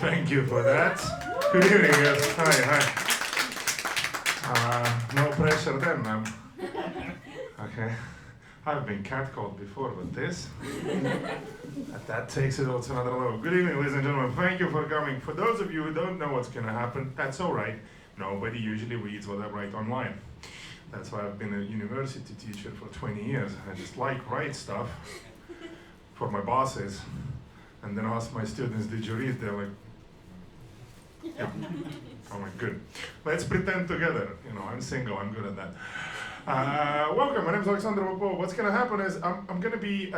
Thank you for that. Good evening, guys. Hi. No pressure then. Okay. I've been catcalled before, but this, that takes it all to another level. Good evening, ladies and gentlemen. Thank you for coming. For those of you who don't know what's going to happen, that's all right. Nobody usually reads what I write online. That's why I've been a university teacher for 20 years. I just write stuff for my bosses, and then ask my students, did you read? They're like, yeah. I'm like, good. Let's pretend together. You know, I'm single, I'm good at that. Welcome, my name is Aleksandr Popov. What's going to happen is I'm going to be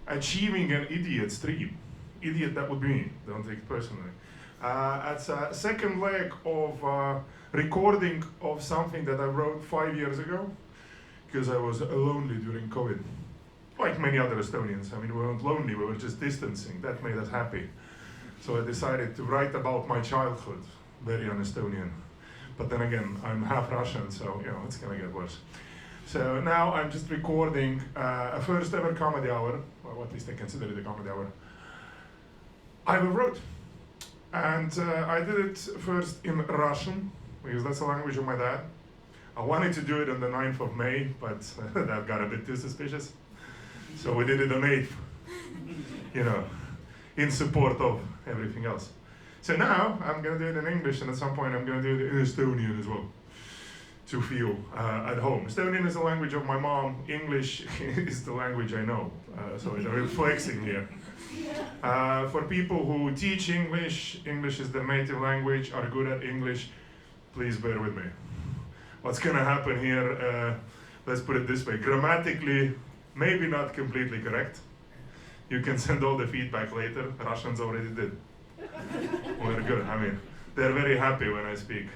achieving an idiot stream. Idiot, that would be me. Don't take it personally. It's a second leg of recording of something that I wrote 5 years ago because I was lonely during COVID. Like many other Estonians. I mean, we weren't lonely, we were just distancing. That made us happy. So I decided to write about my childhood. Very un-Estonian. But then again, I'm half Russian, so you know, it's gonna get worse. So now I'm just recording a first ever comedy hour, or at least I consider it a comedy hour, I ever wrote. And I did it first in Russian, because that's the language of my dad. I wanted to do it on the 9th of May, but that got a bit too suspicious. So we did it on 8th, you know, in support of everything else. So now I'm going to do it in English, and at some point I'm going to do it in Estonian as well, to feel at home. Estonian is the language of my mom. English is the language I know, so I'm flexing here. For people who teach English, English is their native language, are good at English, please bear with me. What's going to happen here, let's put it this way, grammatically, maybe not completely correct. You can send all the feedback later. Russians already did. We're good. I mean, they're very happy when I speak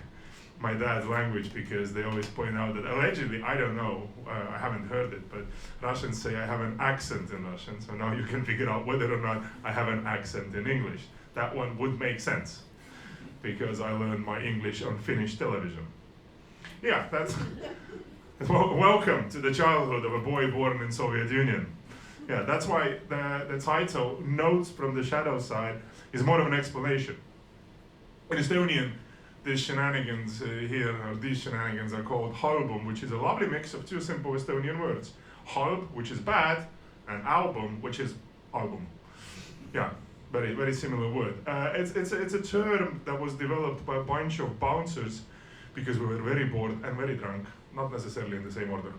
my dad's language because they always point out that allegedly, I don't know, I haven't heard it, but Russians say I have an accent in Russian. So now you can figure out whether or not I have an accent in English. That one would make sense because I learned my English on Finnish television. Yeah, that's welcome to the childhood of a boy born in Soviet Union. Yeah, that's why the title, Notes from the Shadow Side, is more of an explanation. In Estonian, these shenanigans here, or these shenanigans are called halbum, which is a lovely mix of two simple Estonian words. Halb, which is bad, and album, which is album. Yeah, very, very similar word. It's a term that was developed by a bunch of bouncers because we were very bored and very drunk, not necessarily in the same order.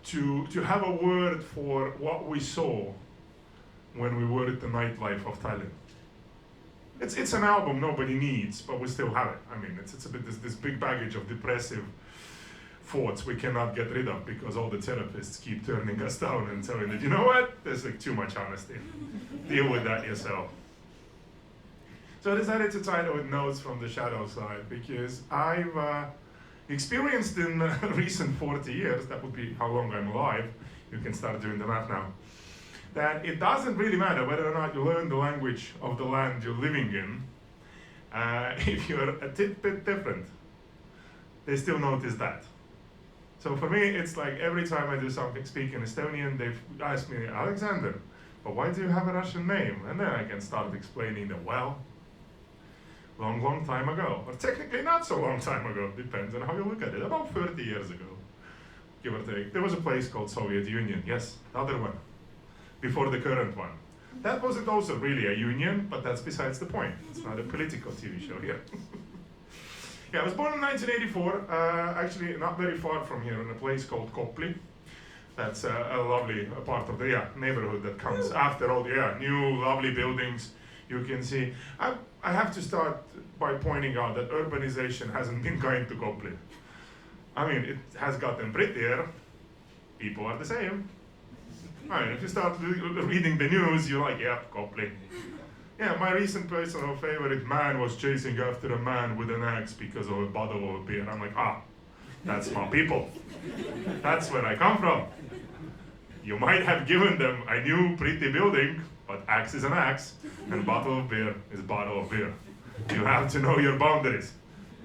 To have a word for what we saw when we were at the nightlife of Tallinn. It's an album nobody needs, but we still have it. I mean, it's a bit this big baggage of depressive thoughts we cannot get rid of because all the therapists keep turning us down and telling that, you know what, there's like too much honesty. Deal with that yourself. So I decided to title it Notes from the Shadow Side because I've experienced in recent 40 years, that would be how long I'm alive, you can start doing the math now, that it doesn't really matter whether or not you learn the language of the land you're living in, if you're a bit different, they still notice that. So for me, it's like every time I do something, speak in Estonian, they ask me, Alexander, but why do you have a Russian name? And then I can start explaining that, well, long time ago, or technically not so long time ago, depends on how you look at it, about 30 years ago, give or take. There was a place called Soviet Union, yes, another one, before the current one. That wasn't also really a union, but that's besides the point. It's not a political TV show here. Yeah, I was born in 1984, actually not very far from here, in a place called Kopli. That's a lovely part of the neighborhood that comes after all the new lovely buildings you can see. I have to start by pointing out that urbanization hasn't been kind to Kopli. I mean, it has gotten prettier. People are the same. I mean, if you start reading the news, you're like, yeah, Kopli. Yeah, my recent personal favorite man was chasing after a man with an axe because of a bottle of beer. I'm like, that's my people. That's where I come from. You might have given them a new pretty building, but axe is an axe, and bottle of beer is a bottle of beer. You have to know your boundaries.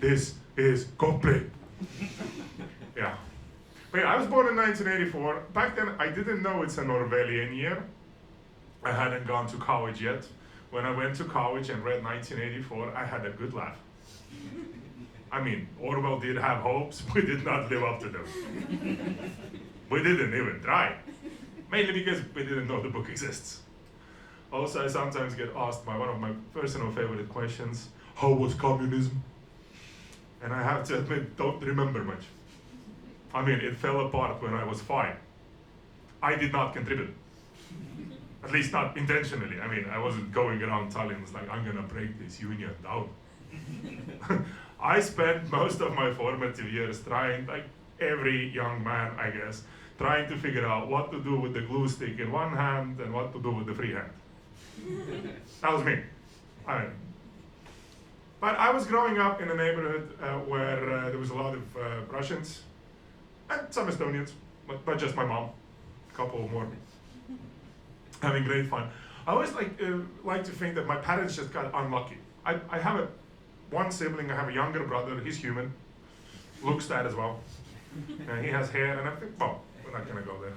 This is Kopli. Yeah. But yeah, I was born in 1984. Back then, I didn't know it's an Orwellian year. I hadn't gone to college yet. when I went to college and read 1984, I had a good laugh. I mean, Orwell did have hopes, we did not live up to them. We didn't even try. Mainly because we didn't know the book exists. Also, I sometimes get asked one of my personal favorite questions, how was communism? And I have to admit, don't remember much. I mean, it fell apart when I was 5. I did not contribute. At least not intentionally. I mean, I wasn't going around telling us like, I'm gonna break this union down. I spent most of my formative years trying, like every young man, I guess, trying to figure out what to do with the glue stick in one hand and what to do with the free hand. That was me. But I was growing up in a neighborhood where there was a lot of Russians and some Estonians, but just my mom, a couple more, having great fun. I always like to think that my parents just got unlucky. I have one sibling, I have a younger brother, he's human, looks that as well. He has hair, and I think, well, we're not gonna go there.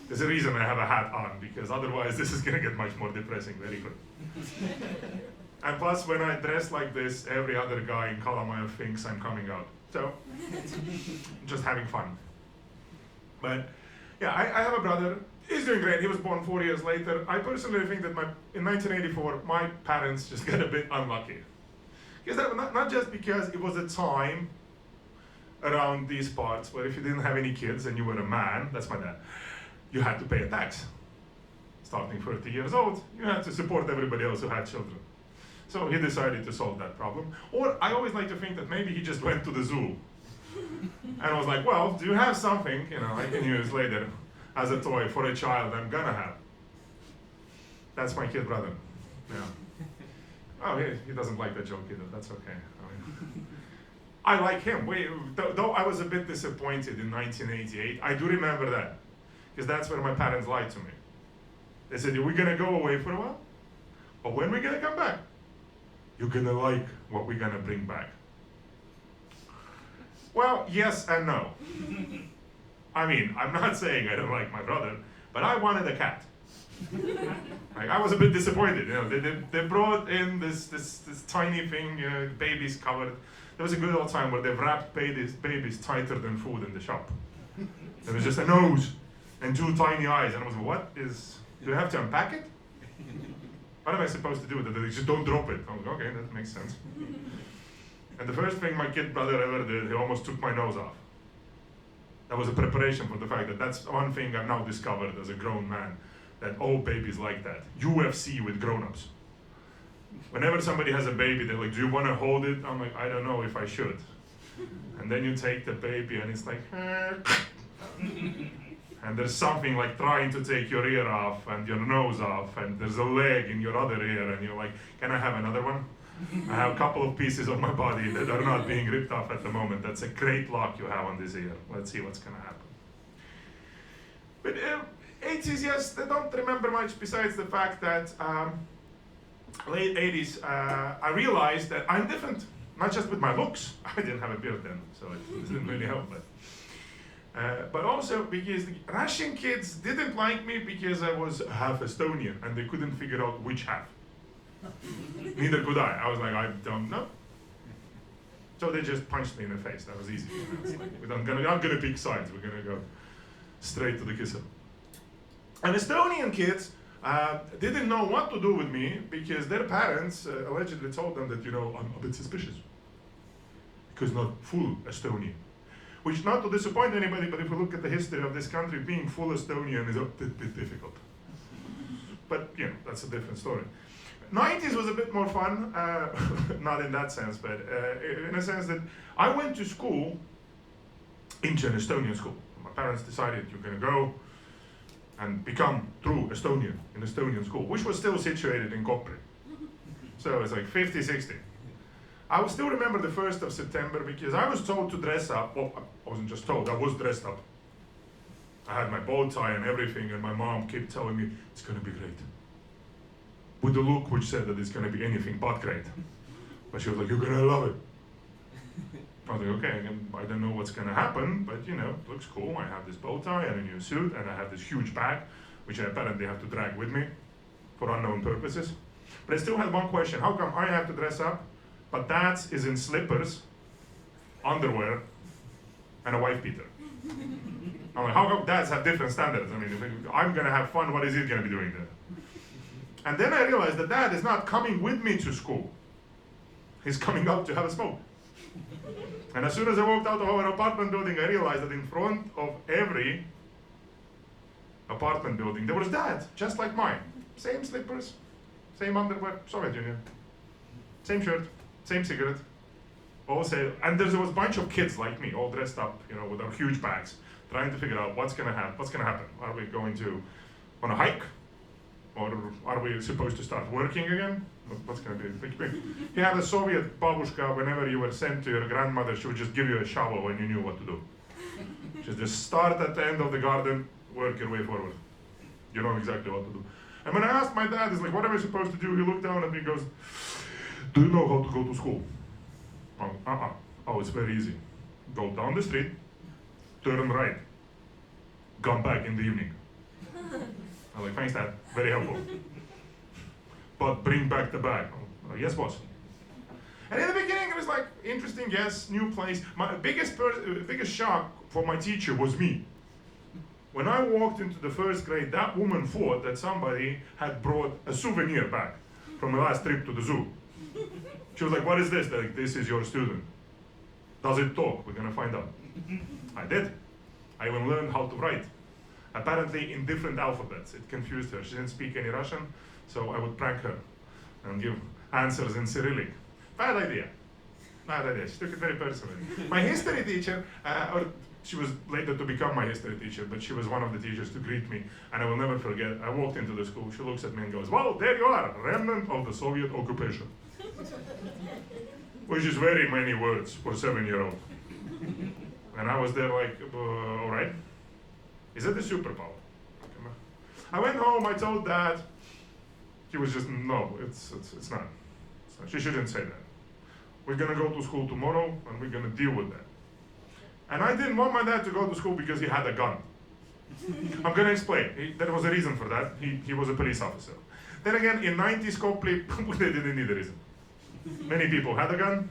There's a reason I have a hat on, because otherwise this is gonna get much more depressing very quick. And plus, when I dress like this, every other guy in Kalamaja thinks I'm coming out. So, just having fun. But yeah, I have a brother. He's doing great. He was born 4 years later. I personally think that in 1984, my parents just got a bit unlucky. Because not just because it was a time around these parts where if you didn't have any kids and you were a man, that's my dad, you had to pay a tax. Starting 30 years old, you had to support everybody else who had children. So he decided to solve that problem. Or I always like to think that maybe he just went to the zoo and was like, well, do you have something, I can use later as a toy for a child I'm gonna have? That's my kid brother. Yeah. Oh, he doesn't like that joke either. That's okay. I like him. Though I was a bit disappointed in 1988, I do remember that, because that's where my parents lied to me. They said, we're gonna go away for a while, but when we're gonna come back, you're gonna like what we're gonna bring back. Well, yes and no. I mean, I'm not saying I don't like my brother, but I wanted a cat. Like, I was a bit disappointed. They brought in this tiny thing, babies covered. There was a good old time where they wrapped babies tighter than food in the shop. There was just a nose and 2 tiny eyes, and I was like, do I have to unpack it? What am I supposed to do with it? They just don't drop it. I was like, okay, that makes sense. And the first thing my kid brother ever did, he almost took my nose off. That was a preparation for the fact that that's one thing I've now discovered as a grown man, that all babies like that. UFC with grown-ups. Whenever somebody has a baby, they're like, do you want to hold it? I'm like, I don't know if I should. And then you take the baby and it's like, and there's something like trying to take your ear off and your nose off, and there's a leg in your other ear, and you're like, can I have another one? I have a couple of pieces of my body that are not being ripped off at the moment. That's a great lock you have on this ear. Let's see what's gonna happen. But 80s, yes, they don't remember much besides the fact that late 80s, I realized that I'm different, not just with my looks. I didn't have a beard then, so it didn't really help. But also because the Russian kids didn't like me because I was half Estonian and they couldn't figure out which half. Neither could I. I was like, I don't know. So they just punched me in the face. That was easy. It's like, we're not gonna pick sides. We're gonna go straight to the kisser. And Estonian kids didn't know what to do with me because their parents allegedly told them that, I'm a bit suspicious because not full Estonian. Which, not to disappoint anybody, but if we look at the history of this country, being full Estonian is a bit difficult. But, that's a different story. 90s was a bit more fun, not in that sense, but in a sense that I went to school into an Estonian school. My parents decided you're going to go and become true Estonian in Estonian school, which was still situated in Kopri. So it's like 50, 60. I will still remember the 1st of September because I was told to dress up. Well, I wasn't just told, I was dressed up. I had my bow tie and everything, and my mom kept telling me, it's gonna be great. With the look which said that it's gonna be anything but great. But she was like, you're gonna love it. I was like, okay, I don't know what's gonna happen, but it looks cool. I have this bow tie and a new suit, and I have this huge bag, which I apparently have to drag with me for unknown purposes. But I still had one question. How come I have to dress up, but Dad's is in slippers, underwear, and a wife beater? I'm like, how come dads have different standards? I mean, if I'm gonna have fun, what is he gonna be doing there? And then I realized that Dad is not coming with me to school. He's coming out to have a smoke. And as soon as I walked out of our apartment building, I realized that in front of every apartment building, there was Dad, just like mine. Same slippers, same underwear, Soviet Union. Same shirt, same cigarette. All say, and there was a bunch of kids like me, all dressed up, with our huge bags, trying to figure out what's gonna happen. Are we going to on a hike? Or are we supposed to start working again? What's gonna be? You had a Soviet babushka, whenever you were sent to your grandmother, she would just give you a shovel when you knew what to do. She'd just start at the end of the garden, work your way forward. You know exactly what to do. And when I asked my dad, he's like, what am I supposed to do? He looked down at me and goes, do you know how to go to school? Oh, it's very easy. Go down the street, turn right, come back in the evening. I'm like, thanks, Dad, very helpful. But bring back the bag. I'm like, yes, boss. And in the beginning, it was like, interesting, yes, new place. My biggest shock for my teacher was me. When I walked into the first grade, that woman thought that somebody had brought a souvenir back from the last trip to the zoo. She was like, what is this? Like, this is your student. Does it talk? We're gonna find out. I did. I even learned how to write. Apparently in different alphabets. It confused her. She didn't speak any Russian, so I would prank her and give answers in Cyrillic. Bad idea. Bad idea. She took it very personally. My history teacher, she was later to become my history teacher, but she was one of the teachers to greet me, and I will never forget. I walked into the school, she looks at me and goes, well, there you are, remnant of the Soviet occupation. Which is very many words for a 7-year-old. And I was there like, all right. Is it a superpower? I went home, I told Dad. He was just, no, it's not. She shouldn't say that. We're gonna go to school tomorrow and we're gonna deal with that. And I didn't want my dad to go to school because he had a gun. I'm gonna explain. There was a reason for that. He was a police officer. Then again, in 90s Skopje, they didn't need a reason. Many people had a gun.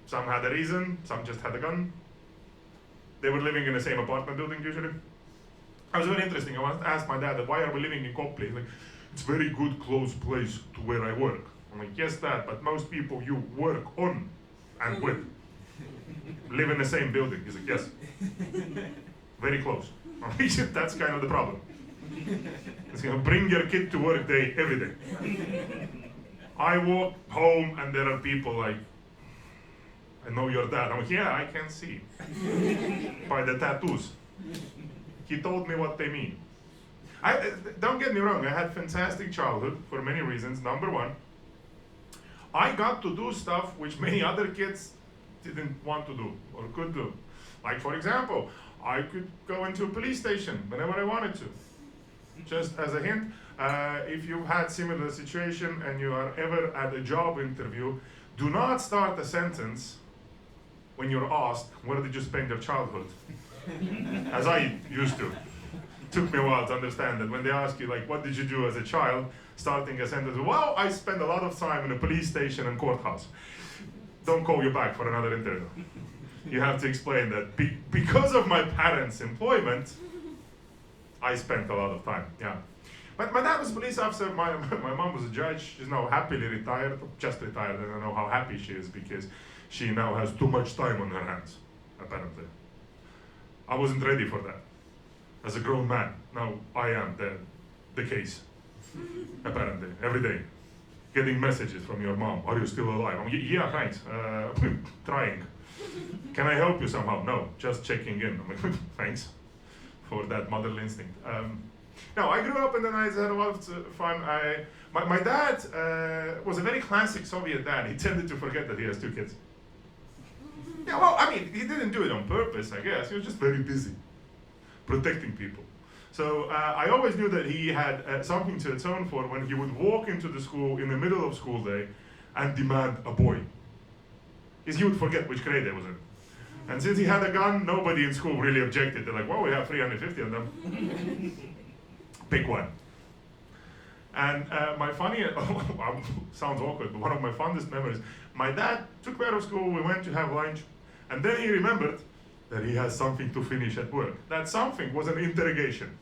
Some had a reason, some just had a gun. They were living in the same apartment building usually. It was very interesting. I once asked my dad, why are we living in Skopje? He's like, it's a very good, close place to where I work. I'm like, yes, Dad, but most people you work on and with live in the same building. He's like, yes. Very close. I'm like, that's kind of the problem. It's gonna bring your kid to work day every day. I walk home and there are people like, I know your dad. I'm like, yeah, I can see. By the tattoos. He told me what they mean. Don't get me wrong, I had fantastic childhood for many reasons. Number one, I got to do stuff which many other kids didn't want to do or could do. Like, for example, I could go into a police station whenever I wanted to. Just as a hint, if you've had similar situation and you are ever at a job interview, do not start a sentence when you're asked, where did you spend your childhood? As I used to. It took me a while to understand that when they ask you, like, what did you do as a child? Starting a sentence, well, I spent a lot of time in a police station and courthouse. Don't call you back for another interview. You have to explain that because of my parents' employment, I spent a lot of time, yeah. But my dad was a police officer, my mom was a judge. She's now happily retired, just retired, and I know how happy she is because she now has too much time on her hands, apparently. I wasn't ready for that. As a grown man, now I am the case, apparently, every day. Getting messages from your mom, are you still alive? I'm, yeah, thanks, trying. Can I help you somehow? No, just checking in. I'm like, thanks for that motherly instinct. Now, I grew up in the 90s, had a lot of fun. My dad was a very classic Soviet dad. He tended to forget that he has 2 kids. Yeah, well, I mean, he didn't do it on purpose, I guess. He was just very busy protecting people. So I always knew that he had something to atone for when he would walk into the school in the middle of school day and demand a boy. Because he would forget which grade they was in. And since he had a gun, nobody in school really objected. They're like, well, we have 350 of them. Pick one. And my funny, sounds awkward, but one of my fondest memories, my dad took me out of school, we went to have lunch, and then he remembered that he has something to finish at work. That something was an interrogation.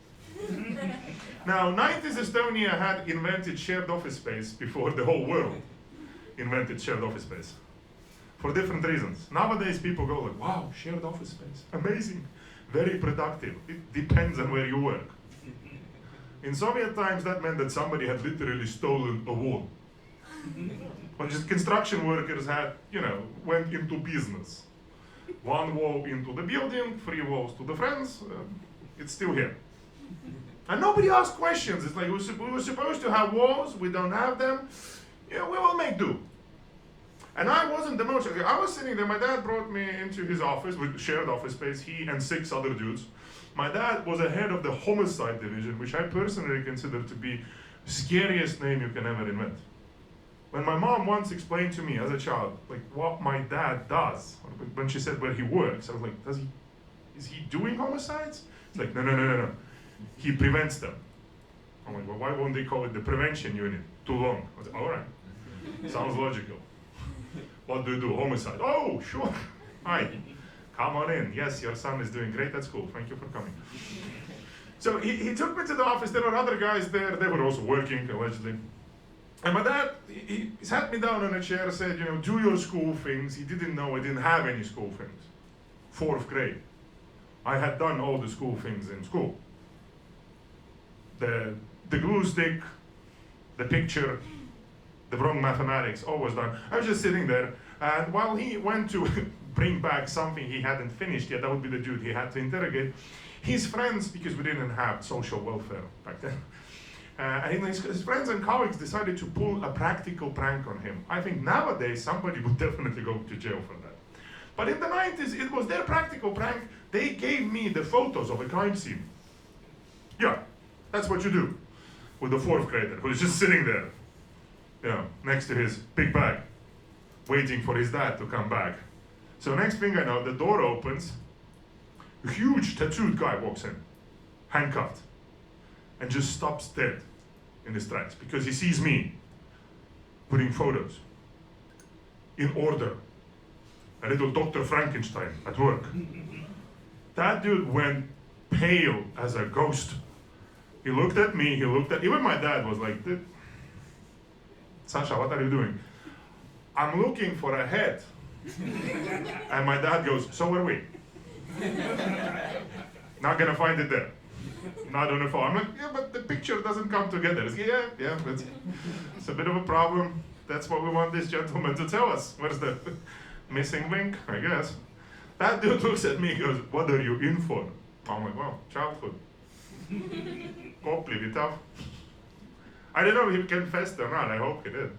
Now, 90s Estonia had invented shared office space before the whole world invented shared office space. For different reasons. Nowadays people go like, wow, shared office space, amazing, very productive. It depends on where you work. In Soviet times that meant that somebody had literally stolen a wall. But just construction workers had, went into business. One wall into the building, 3 walls to the friends, it's still here. And nobody asked questions. It's like, we were supposed to have walls, we don't have them, we will make do. And I wasn't the most, I was sitting there, my dad brought me into his office, with shared office space, he and 6 other dudes. My dad was the head of the homicide division, which I personally consider to be the scariest name you can ever invent. When my mom once explained to me as a child, like what my dad does, when she said where he works, I was like, is he doing homicides? It's like, no. He prevents them. I'm like, well, why won't they call it the prevention unit? Too long. I was like, all right, sounds logical. What do you do? Homicide. Oh, sure. Hi, come on in. Yes, your son is doing great at school. Thank you for coming. So he took me to the office. There were other guys there. They were also working, allegedly. And my dad, he sat me down on a chair and said, do your school things. He didn't know I didn't have any school things. 4th grade. I had done all the school things in school. The glue stick, the picture, the wrong mathematics, all was done. I was just sitting there, and while he went to bring back something he hadn't finished yet, that would be the dude he had to interrogate, his friends, because we didn't have social welfare back then, and his friends and colleagues decided to pull a practical prank on him. I think nowadays somebody would definitely go to jail for that. But in the 90s, it was their practical prank. They gave me the photos of a crime scene. Yeah, that's what you do with the 4th grader who's just sitting there, next to his big bag, waiting for his dad to come back. So next thing I know, the door opens, a huge tattooed guy walks in, handcuffed, and just stops dead in his tracks because he sees me putting photos in order. A little Dr. Frankenstein at work. That dude went pale as a ghost. He looked at me, even my dad was like, Sasha, what are you doing? I'm looking for a head. And my dad goes, so are we. Not gonna find it there. Not on the phone. I'm like, yeah, but the picture doesn't come together. It's, yeah, it's a bit of a problem. That's what we want this gentleman to tell us. Where's the missing link, I guess. That dude looks at me and goes, what are you in for? I'm like, well, childhood. Hopefully tough. I don't know if he confessed or not, I hope he did.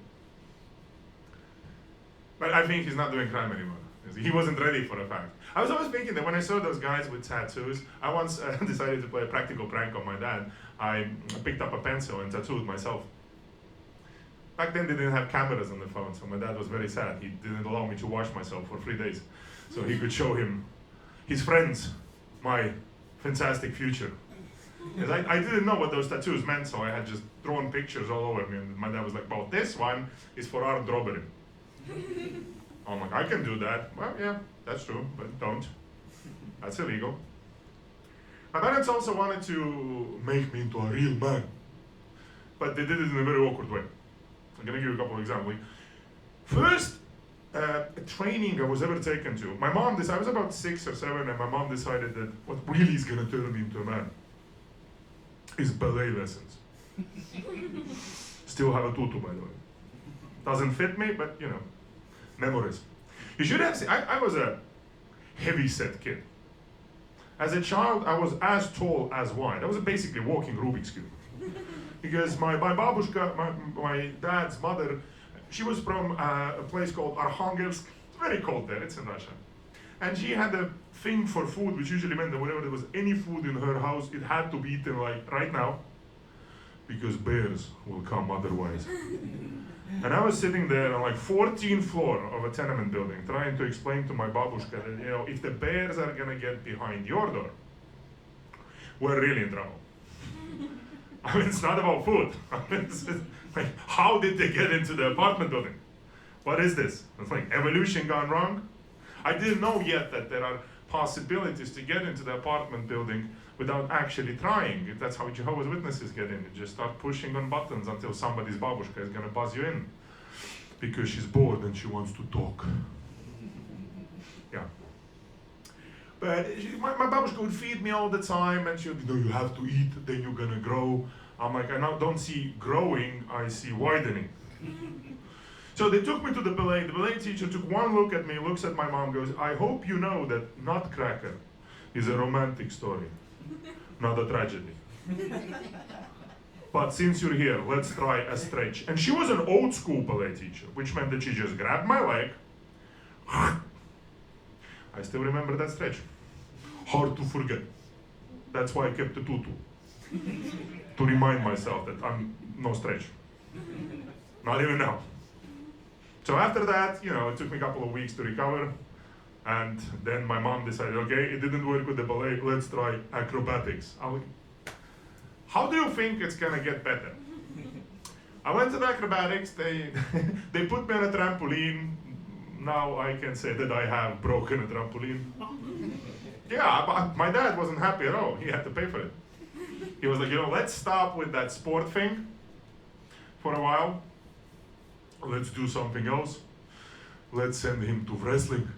But I think he's not doing crime anymore. He wasn't ready for a fact. I was always thinking that when I saw those guys with tattoos, I once decided to play a practical prank on my dad. I picked up a pencil and tattooed myself. Back then they didn't have cameras on the phone, so my dad was very sad. He didn't allow me to wash myself for 3 days. So he could show him, his friends, my fantastic future. Because I didn't know what those tattoos meant, so I had just drawn pictures all over me. And my dad was like, well, this one is for armed robbery. I'm like, I can do that. Well, yeah, that's true, but don't. That's illegal. My parents also wanted to make me into a real man. But they did it in a very awkward way. I'm gonna give you a couple of examples. First training I was ever taken to, my mom decided, I was about 6 or 7, and my mom decided that what really is gonna turn me into a man is ballet lessons. Still have a tutu, by the way. Doesn't fit me, but memories. You should have seen, I was a heavy-set kid. As a child, I was as tall as wide. I was basically a walking Rubik's Cube. Because my babushka, my dad's mother, she was from a place called Arkhangelsk. It's very cold there, it's in Russia. And she had a thing for food, which usually meant that whenever there was any food in her house, it had to be eaten like right now, because bears will come otherwise. And I was sitting there on like 14th floor of a tenement building, trying to explain to my babushka that, if the bears are gonna get behind your door, we're really in trouble. I mean, it's not about food. I mean, it's like, how did they get into the apartment building? What is this? It's like evolution gone wrong. I didn't know yet that there are possibilities to get into the apartment building without actually trying. That's how Jehovah's Witnesses get in. You just start pushing on buttons until somebody's babushka is gonna buzz you in because she's bored and she wants to talk. Yeah. But my babushka would feed me all the time, and she would, you have to eat, then you're gonna grow. I'm like, I now don't see growing, I see widening. So they took me to the ballet. The ballet teacher took one look at me, looks at my mom, goes, I hope you know that Nutcracker is a romantic story, not a tragedy. But since you're here, let's try a stretch. And she was an old school ballet teacher, which meant that she just grabbed my leg. I still remember that stretch. Hard to forget. That's why I kept the tutu. To remind myself that I'm no stretch. Not even now. So after that, it took me a couple of weeks to recover. And then my mom decided, okay, it didn't work with the ballet, let's try acrobatics. How do you think it's gonna get better? I went to the acrobatics, they put me on a trampoline. Now I can say that I have broken a trampoline. Yeah, but my dad wasn't happy at all. He had to pay for it. He was like, let's stop with that sport thing for a while. Let's do something else. Let's send him to wrestling.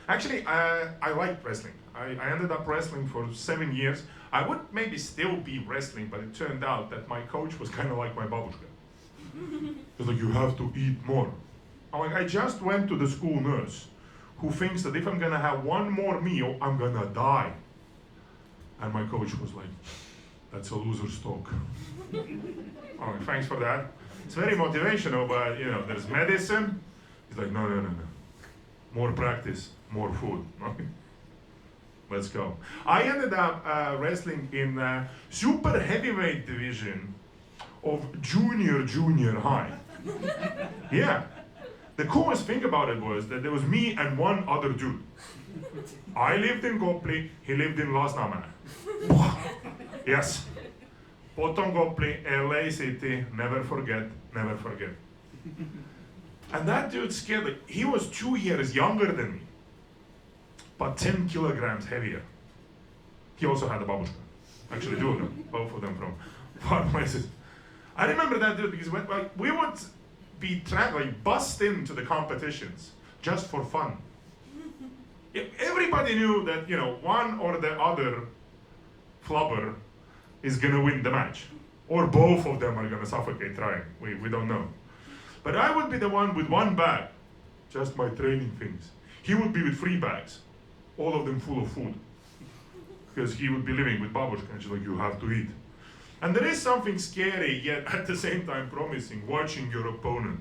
Actually, I liked wrestling. I ended up wrestling for 7 years. I would maybe still be wrestling, but it turned out that my coach was kind of like my babushka. He was like, you have to eat more. I'm like, I just went to the school nurse who thinks that if I'm gonna have one more meal, I'm gonna die. And my coach was like, that's a loser's talk. I'm like, thanks for that. It's very motivational, but there's medicine. He's like, no. More practice, more food. Let's go. I ended up wrestling in super heavyweight division of junior high. Yeah. The coolest thing about it was that there was me and one other dude. I lived in Kopli, he lived in Lasnamäe. Yes. Potom Kopli, LA City, never forget. And that dude scared me. He was 2 years younger than me, but 10 kilograms heavier. He also had a babushka. Actually, two of them, both of them from far places. I remember that dude because we would be bussed into the competitions just for fun. Everybody knew that one or the other flubber is gonna win the match, or both of them are gonna suffocate trying. We don't know. But I would be the one with one bag, just my training things. He would be with 3 bags, all of them full of food, because he would be living with babushka, and she's like, you have to eat. And there is something scary, yet at the same time promising, watching your opponent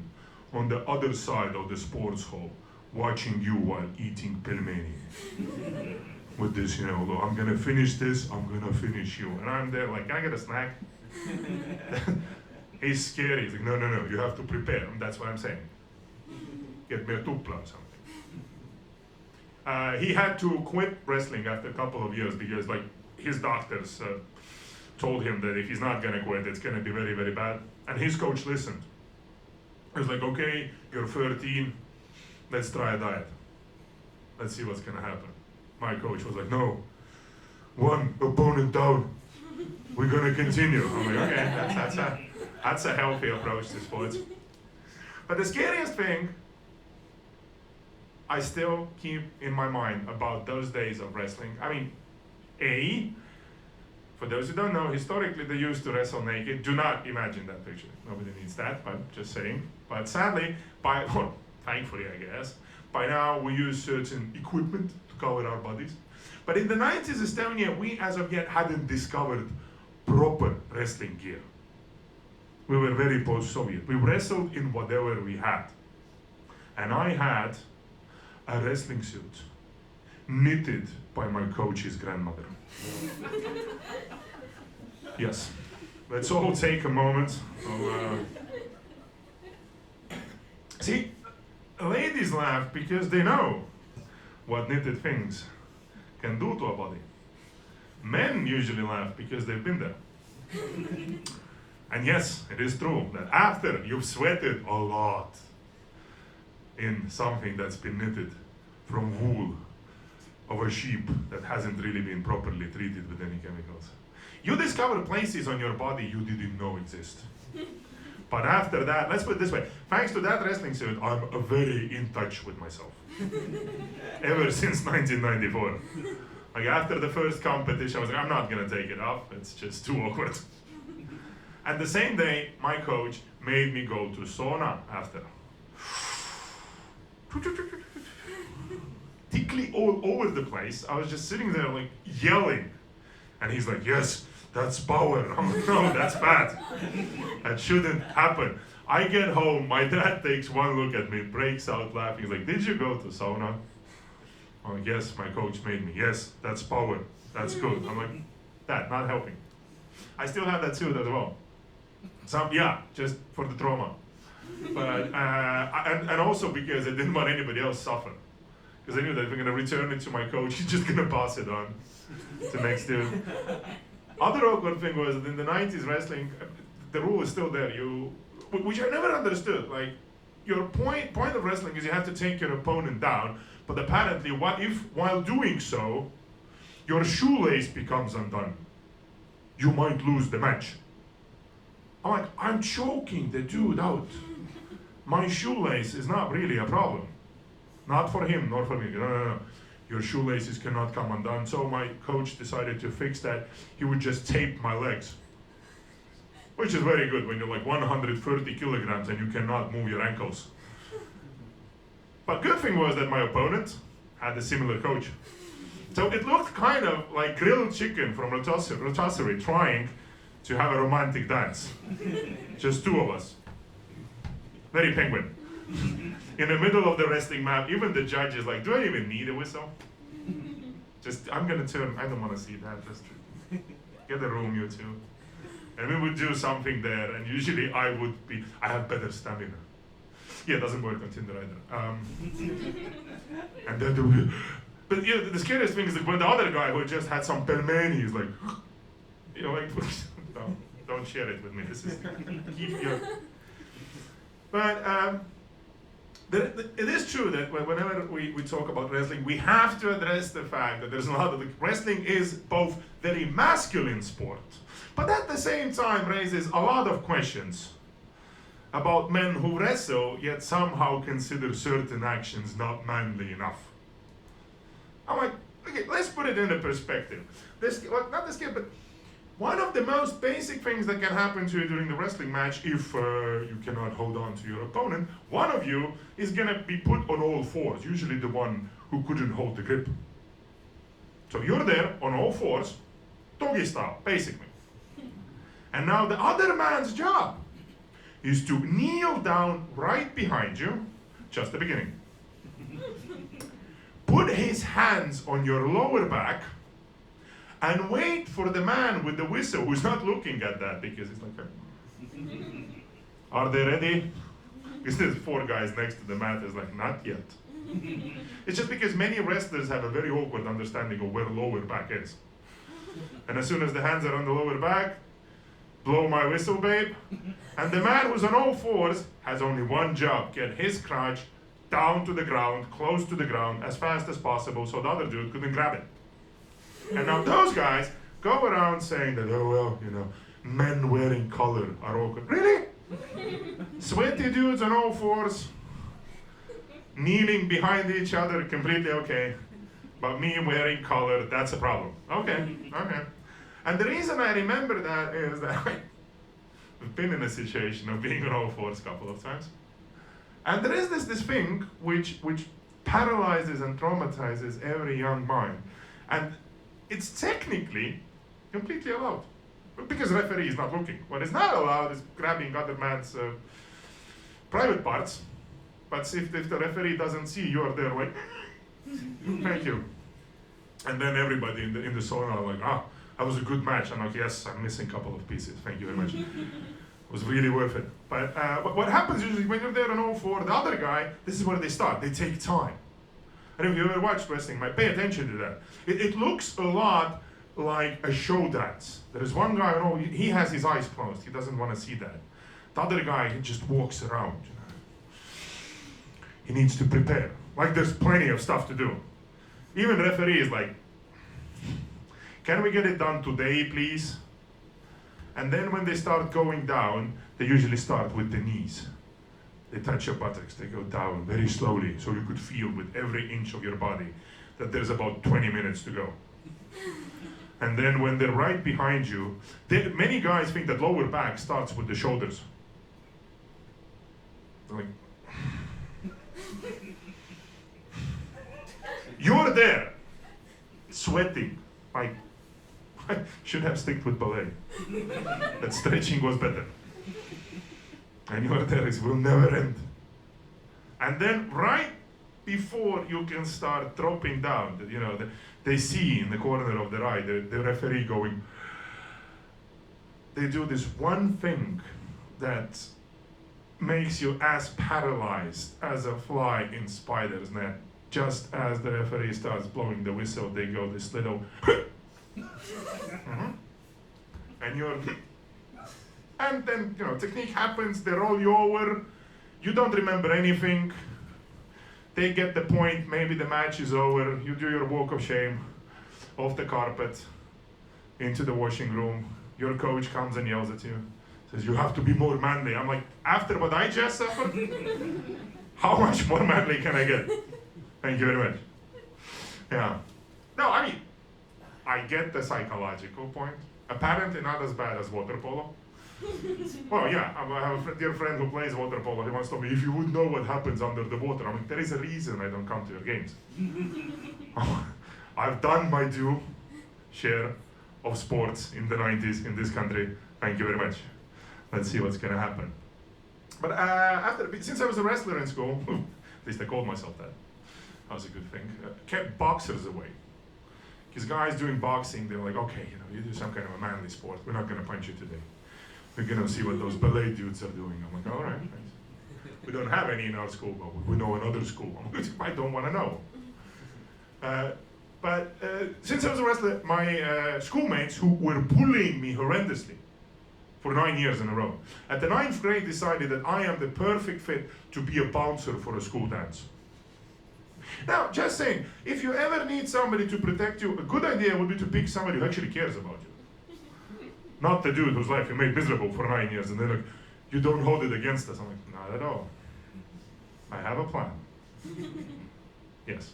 on the other side of the sports hall, watching you while eating pelmeni. With this, I'm gonna finish this, I'm gonna finish you. And I'm there like, can I get a snack? He's scary, he's like, no, you have to prepare. And that's what I'm saying. Get me a tupla or something. He had to quit wrestling after a couple of years because his doctors told him that if he's not gonna quit, it's gonna be very, very bad. And his coach listened. He was like, okay, you're 13, let's try a diet. Let's see what's gonna happen. My coach was like, no, one opponent down, we're gonna continue. I'm like, okay, that's a healthy approach to sports. But the scariest thing I still keep in my mind about those days of wrestling. I mean, for those who don't know, historically they used to wrestle naked. Do not imagine that picture. Nobody needs that, but just saying. But sadly, thankfully I guess, by now we use certain equipment to cover our bodies. But in the 90s Estonia, we as of yet hadn't discovered proper wrestling gear. We were very post-Soviet. We wrestled in whatever we had. And I had a wrestling suit knitted by my coach's grandmother. Yes. Let's all take a moment. See, ladies laugh because they know what knitted things can do to a body. Men usually laugh because they've been there. And yes, it is true that after you've sweated a lot in something that's been knitted from wool of a sheep that hasn't really been properly treated with any chemicals, you discover places on your body you didn't know exist. But after that, let's put it this way, thanks to that wrestling suit, I'm very in touch with myself. Ever since 1994. Like after the first competition, I was like, I'm not gonna take it off, it's just too awkward. And the same day, my coach made me go to sauna after. Tickly all over the place. I was just sitting there like yelling. And he's like, yes, that's power. I'm like, no, that's bad. That shouldn't happen. I get home, my dad takes one look at me, breaks out laughing. He's like, did you go to sauna? I'm like, yes, my coach made me. Yes, that's power. That's good. I'm like, Dad, not helping. I still have that suit as well. Yeah, just for the trauma. But, and also because I didn't want anybody else suffer. Because I knew that if I'm gonna return it to my coach, he's just gonna pass it on to next dude. Other awkward thing was that in the 90s wrestling, the rule is still there. Which I never understood. Like, your point of wrestling is you have to take your opponent down, but apparently what if, while doing so, your shoelace becomes undone? You might lose the match. I'm like, I'm choking the dude out. My shoelace is not really a problem. Not for him, nor for me. No. Your shoelaces cannot come undone. So my coach decided to fix that. He would just tape my legs. Which is very good when you're like 130 kilograms and you cannot move your ankles. But good thing was that my opponent had a similar coach. So it looked kind of like grilled chicken from rotisserie trying to have a romantic dance. Just two of us. Very penguin. In the middle of the wrestling match, even the judge is like, do I even need a whistle? Just, I'm gonna turn, I don't wanna see that. Just get a room, you two. And we would do something there, and usually I have better stamina. Yeah, it doesn't work on Tinder either. And then but yeah, the scariest thing is that when the other guy who just had some pelmeni is like, you know, like, no, don't share it with me. This is, keep your. But it is true that whenever we talk about wrestling, we have to address the fact that there's a lot of, wrestling is both very masculine sport, but at the same time raises a lot of questions about men who wrestle yet somehow consider certain actions not manly enough. I'm like, okay, let's put it into perspective. But one of the most basic things that can happen to you during the wrestling match, if you cannot hold on to your opponent, one of you is gonna be put on all fours, usually the one who couldn't hold the grip. So you're there on all fours, doggy style, basically. And now the other man's job is to kneel down right behind you, just the beginning. Put his hands on your lower back and wait for the man with the whistle who's not looking at that because he's like, are they ready? Because there's 4 guys next to the mat is like, not yet. It's just because many wrestlers have a very awkward understanding of where lower back is. And as soon as the hands are on the lower back, blow my whistle, babe. And the man who's on all fours has only one job, get his crotch down to the ground, close to the ground, as fast as possible so the other dude couldn't grab it. And now those guys go around saying that, oh well, you know, men wearing color are awkward. Really? Sweaty dudes on all fours, kneeling behind each other, completely okay. But me wearing color, that's a problem. Okay. And the reason I remember that is that I've been in a situation of being on all fours a couple of times. And there is this thing which paralyzes and traumatizes every young mind. And it's technically completely allowed. Because the referee is not looking. What is not allowed is grabbing other man's private parts. But if the referee doesn't see, you're there like, thank you. And then everybody in the sauna are like, that was a good match. I'm like, yes, I'm missing a couple of pieces. Thank you very much. It was really worth it. But what happens usually when you're there on all four, the other guy, this is where they start. They take time. And if you ever watched wrestling, pay attention to that. It looks a lot like a show dance. There is one guy, he has his eyes closed. He doesn't want to see that. The other guy, he just walks around. He needs to prepare. Like there's plenty of stuff to do. Even referee is like, can we get it done today, please? And then when they start going down, they usually start with the knees. They touch your buttocks, they go down very slowly, so you could feel with every inch of your body that there's about 20 minutes to go. And then when they're right behind you, many guys think that lower back starts with the shoulders. They're like, you're there, sweating, like, I should have stuck with ballet. That stretching was better. And you're there, it will never end. And then right before you can start dropping down, they see in the corner of their eye, the referee going, they do this one thing that makes you as paralyzed as a fly in spider's net. Just as the referee starts blowing the whistle, they go this little and then technique happens, they roll you over, you don't remember anything, they get the point, maybe the match is over, you do your walk of shame off the carpet into the washing room, your coach comes and yells at you, says you have to be more manly. I'm like, after what I just suffered, how much more manly can I get? Thank you very much. Yeah. No, I mean, I get the psychological point. Apparently not as bad as water polo. Well, yeah, I have a dear friend who plays water polo. He wants to tell me, if you would know what happens under the water. I'm like, there is a reason I don't come to your games. I've done my due share of sports in the 90s in this country. Thank you very much. Let's see what's gonna happen. But since I was a wrestler in school, at least I called myself that. That was a good thing. Kept boxers away. Because guys doing boxing, they're like, okay, you do some kind of a manly sport. We're not gonna punch you today. We're gonna see what those ballet dudes are doing. I'm like, all right, thanks. We don't have any in our school, but we know another school. I'm like, I don't wanna know. But since I was a wrestler, my schoolmates who were bullying me horrendously for 9 years in a row, at the 9th grade decided that I am the perfect fit to be a bouncer for a school dance. Now, just saying, if you ever need somebody to protect you, a good idea would be to pick somebody who actually cares about you. Not the dude whose life you made miserable for 9 years and then like, you don't hold it against us. I'm like, not at all. I have a plan. Yes.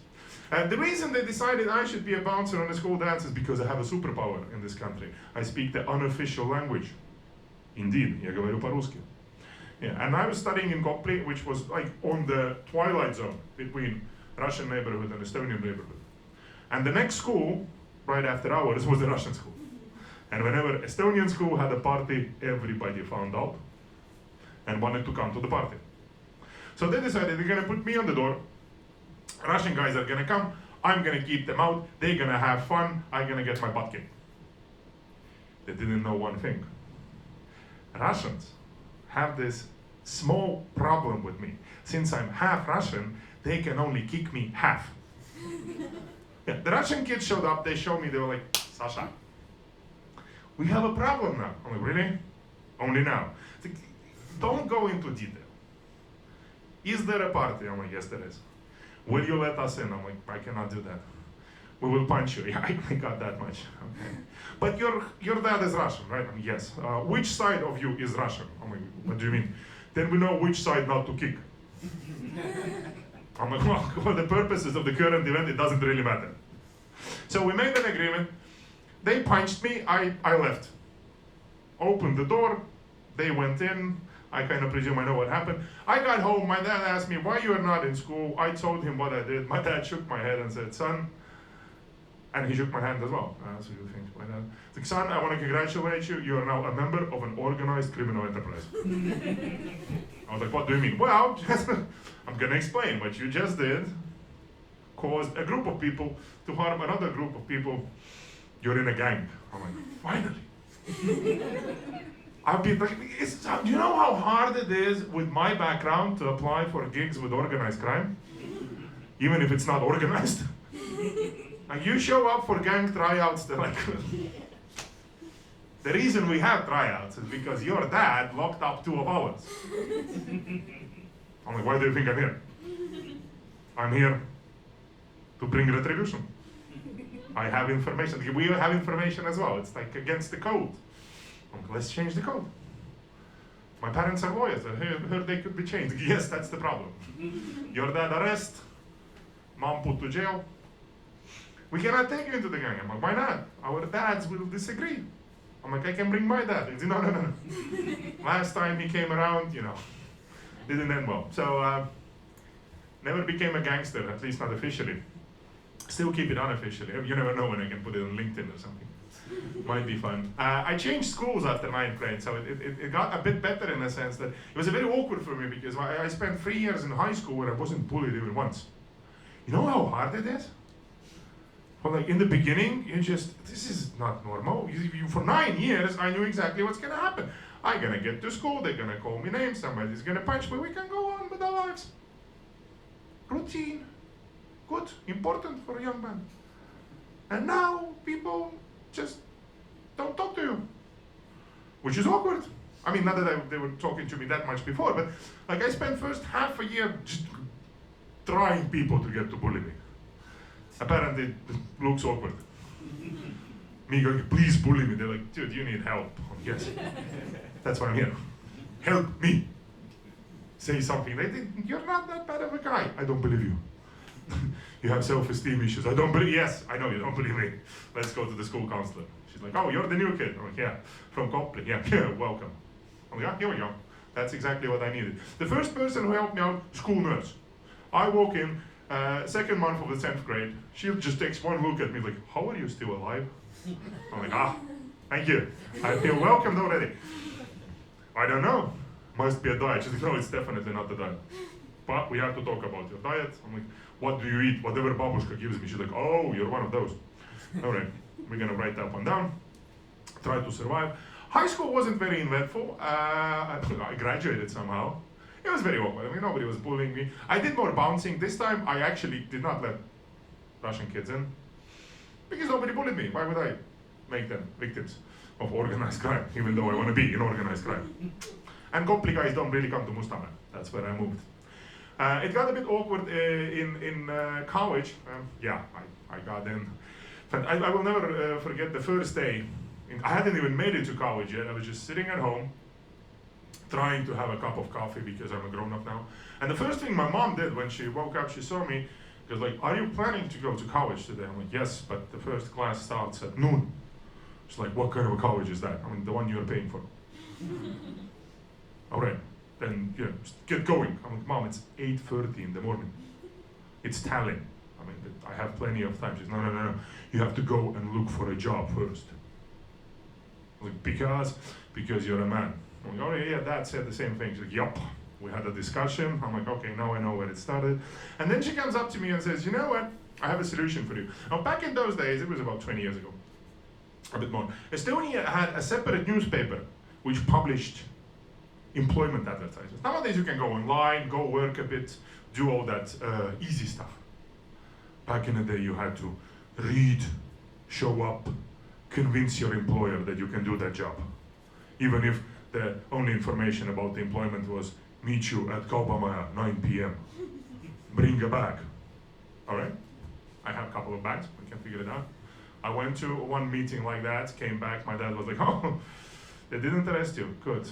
The reason they decided I should be a bouncer on a school dance is because I have a superpower in this country. I speak the unofficial language. Indeed, я говорю по-русски. Yeah, and I was studying in Kopli, which was like on the twilight zone between Russian neighborhood and Estonian neighborhood. And the next school, right after ours, was the Russian school. And whenever Estonian school had a party, everybody found out and wanted to come to the party. So they decided they're gonna put me on the door. Russian guys are gonna come, I'm gonna keep them out, they're gonna have fun, I'm gonna get my butt kicked. They didn't know one thing. Russians have this small problem with me. Since I'm half Russian, they can only kick me half. Yeah, the Russian kids showed up, they showed me, they were like, Sasha, we have a problem now. I'm like, really? Only now. Like, don't go into detail. Is there a party? I'm like, yes, there is. Will you let us in? I'm like, I cannot do that. We will punch you. Yeah, I got that much. Okay. But your dad is Russian, right? I'm like, yes. Which side of you is Russian? I'm like, what do you mean? Then we know which side not to kick. I'm like, well, for the purposes of the current event, it doesn't really matter. So we made an agreement. They punched me, I left. Opened the door, they went in. I kind of presume I know what happened. I got home, my dad asked me, why you are not in school? I told him what I did. My dad shook my head and said, son, and he shook my hand as well. That's a good thing. My dad said, son, I want to congratulate you. You are now a member of an organized criminal enterprise. I was like, what do you mean? Well, I'm going to explain. What you just did caused a group of people to harm another group of people. You're in a gang. I'm like, finally. I'll be like, do you know how hard it is with my background to apply for gigs with organized crime? Even if it's not organized? Like you show up for gang tryouts, they're like, the reason we have tryouts is because your dad locked up 2 of ours. I'm like, why do you think I'm here? I'm here to bring retribution. I have information. We have information as well. It's like against the code. I'm like, let's change the code. My parents are lawyers. I heard they could be changed. Yes, that's the problem. Your dad arrest, mom put to jail. We cannot take you into the gang. I'm like, why not? Our dads will disagree. I'm like, I can bring my dad. He's, no. Last time he came around, didn't end well. So, never became a gangster, at least not officially. Still keep it unofficially. You never know when I can put it on LinkedIn or something. Might be fun. I changed schools after 9th grade, so it got a bit better in the sense that it was a very awkward for me because I spent 3 years in high school where I wasn't bullied even once. You know how hard it is? Well, like in the beginning, this is not normal. For 9 years, I knew exactly what's gonna happen. I'm gonna get to school, they're gonna call me names, somebody's gonna punch me, we can go on with our lives. Routine, good, important for a young man. And now people just don't talk to you, which is awkward. I mean, not that they were talking to me that much before, but like I spent first half a year just trying people to get to bully me. Apparently, it looks awkward. Me going, please bully me. They're like, dude, you need help. Yes, that's why I'm here. Help me. Say something. They think, you're not that bad of a guy. I don't believe you. You have self-esteem issues. I don't believe, yes, I know you don't believe me. Let's go to the school counselor. She's like, oh, you're the new kid. I'm like, yeah, from Copley. Yeah, welcome. I'm like, yeah, here we go. That's exactly what I needed. The first person who helped me out, school nurse. I walk in, 2nd month of the 10th grade. She just takes one look at me like, how are you still alive? I'm like, thank you. I feel welcomed already. I don't know. Must be a diet. She's like, no, it's definitely not the diet. But we have to talk about your diet. I'm like, what do you eat? Whatever babushka gives me. She's like, oh, you're one of those. All right, we're gonna write that one down. Try to survive. High school wasn't very eventful. I graduated somehow. It was very awkward. I mean, nobody was bullying me. I did more bouncing. This time, I actually did not let Russian kids in because nobody bullied me. Why would I make them victims of organized crime, even though I want to be in organized crime? And Kopli guys don't really come to Mustamäe. That's where I moved. It got a bit awkward in college. I got in. But I will never forget the first day. I hadn't even made it to college yet. I was just sitting at home, trying to have a cup of coffee because I'm a grown-up now. And the first thing my mom did when she woke up, she saw me, she was like, are you planning to go to college today? I'm like, yes, but the first class starts at noon. She's like, what kind of a college is that? I mean, the one you're paying for. All right, then just get going. I'm like, Mom, it's 8:30 in the morning. It's Tallinn. I mean, I have plenty of time. She's no. You have to go and look for a job first. I'm like, because you're a man. I'm like, oh yeah, Dad said the same thing. She's like, yup. We had a discussion. I'm like, okay, now I know where it started. And then she comes up to me and says, you know what? I have a solution for you. Now, back in those days, it was about 20 years ago, a bit more. Estonia had a separate newspaper which published employment advertisements. Nowadays, you can go online, go work a bit, do all that easy stuff. Back in the day, you had to read, show up, convince your employer that you can do that job. Even if the only information about the employment was, meet you at Kaubamaja, 9 p.m. Bring a bag. All right? I have a couple of bags, we can figure it out. I went to one meeting like that, came back, my dad was like, oh, they didn't arrest you, good.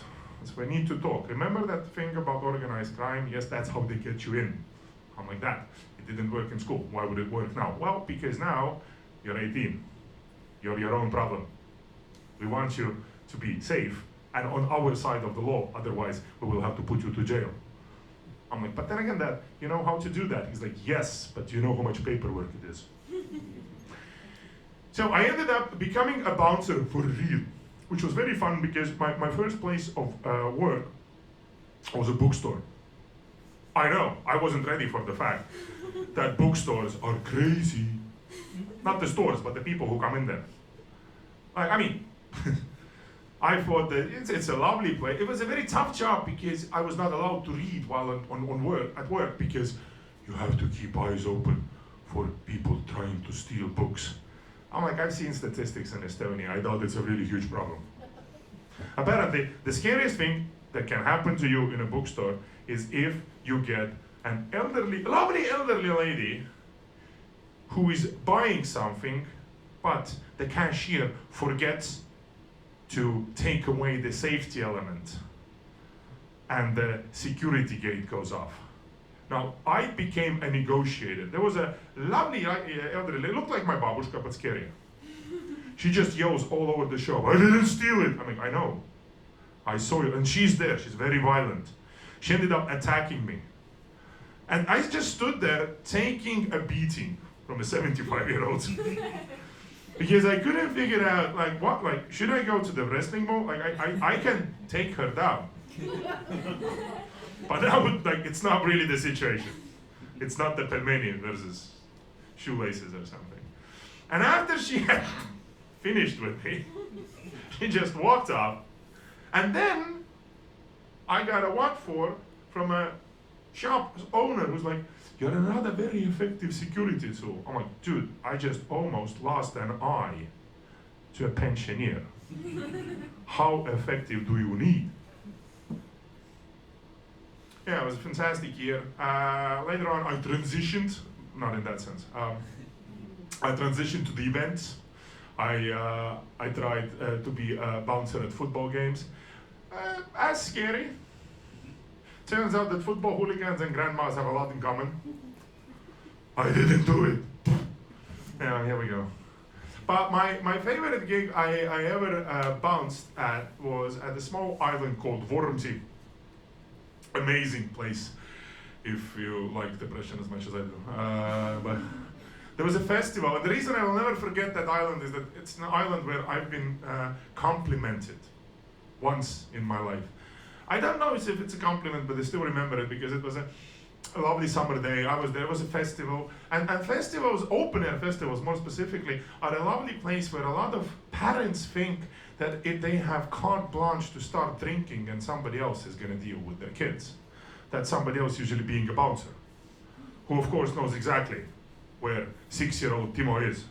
So we need to talk. Remember that thing about organized crime? Yes, that's how they get you in. I'm like that. It didn't work in school. Why would it work now? Well, because now you're 18. You're your own problem. We want you to be safe and on our side of the law. Otherwise, we will have to put you to jail. I'm like, but then again, Dad, you know how to do that? He's like, yes, but you know how much paperwork it is. So I ended up becoming a bouncer for real, which was very fun because my first place of work was a bookstore. I know, I wasn't ready for the fact that bookstores are crazy. Not the stores, but the people who come in there. I mean, I thought that it's a lovely place. It was a very tough job because I was not allowed to read while at work because you have to keep eyes open for people trying to steal books. I'm like, I've seen statistics in Estonia. I doubt it's a really huge problem. Apparently, the scariest thing that can happen to you in a bookstore is if you get an lovely elderly lady who is buying something, but the cashier forgets to take away the safety element and the security gate goes off. Now, I became a negotiator. There was a lovely elderly lady, looked like my babushka, but scarier. She just yells all over the shop, I didn't steal it. I'm like, I know. I saw you. And she's there. She's very violent. She ended up attacking me. And I just stood there taking a beating from a 75-year-old. Because I couldn't figure out, should I go to the wrestling mall? I can take her down. But that would, it's not really the situation. It's not the pelmeni versus shoelaces or something. And after she had finished with me, she just walked off. And then I got a what for from a shop owner who's like, you're another very effective security tool. I'm like, dude, I just almost lost an eye to a pensioner. How effective do you need? Yeah, it was a fantastic year. Later on, I transitioned, not in that sense. I transitioned to the events. I tried to be a bouncer at football games. As scary. Turns out that football hooligans and grandmas have a lot in common. I didn't do it. Yeah, here we go. But my favorite gig I ever bounced at was at a small island called Vormsi. Amazing place, if you like depression as much as I do. But there was a festival, and the reason I will never forget that island is that it's an island where I've been complimented once in my life. I don't know if it's a compliment, but I still remember it because it was a lovely summer day. I was there. It was a festival, and festivals, open air festivals more specifically, are a lovely place where a lot of parents think that if they have carte blanche to start drinking and somebody else is going to deal with their kids. That somebody else usually being a bouncer, who of course knows exactly where 6-year-old Timo is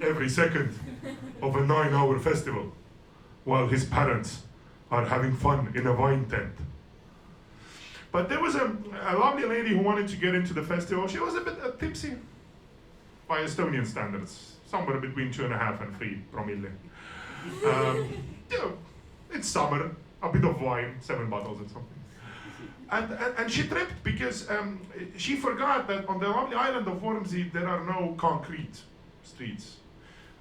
every second of a 9-hour festival while his parents are having fun in a wine tent. But there was a lovely lady who wanted to get into the festival. She was a bit tipsy by Estonian standards, somewhere between 2.5 and 3 promille. It's summer, a bit of wine, 7 bottles or something. And she tripped because she forgot that on the lovely island of Vormsi there are no concrete streets.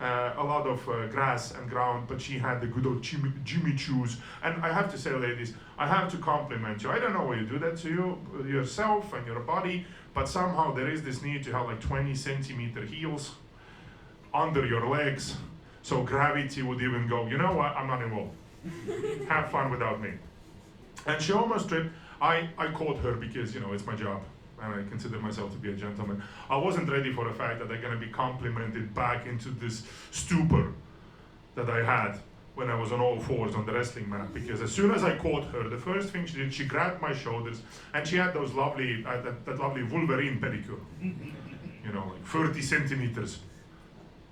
A lot of grass and ground, but she had the good old Jimmy shoes. And I have to say, ladies, I have to compliment you. I don't know why you do that to yourself and your body, but somehow there is this need to have 20 centimeter heels under your legs, so gravity would even go, you know what, I'm not involved. Have fun without me. And she almost tripped. I caught her because, it's my job. And I consider myself to be a gentleman. I wasn't ready for the fact that I'm gonna be complimented back into this stupor that I had when I was on all fours on the wrestling mat. Because as soon as I caught her, the first thing she did, she grabbed my shoulders, and she had those lovely, that lovely Wolverine pedicure. 30 centimeters.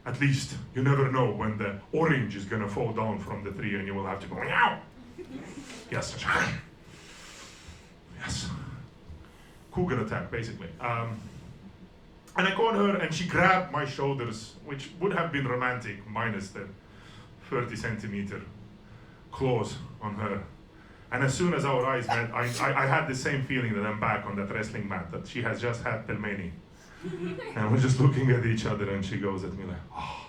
At least, you never know when the orange is gonna fall down from the tree and you will have to go, meow. Yes. Yes. Cougar attack, basically. And I caught her and she grabbed my shoulders, which would have been romantic, minus the 30 centimeter claws on her. And as soon as our eyes met, I had the same feeling that I'm back on that wrestling mat, that she has just had pelmeni. And we're just looking at each other and she goes at me like, oh,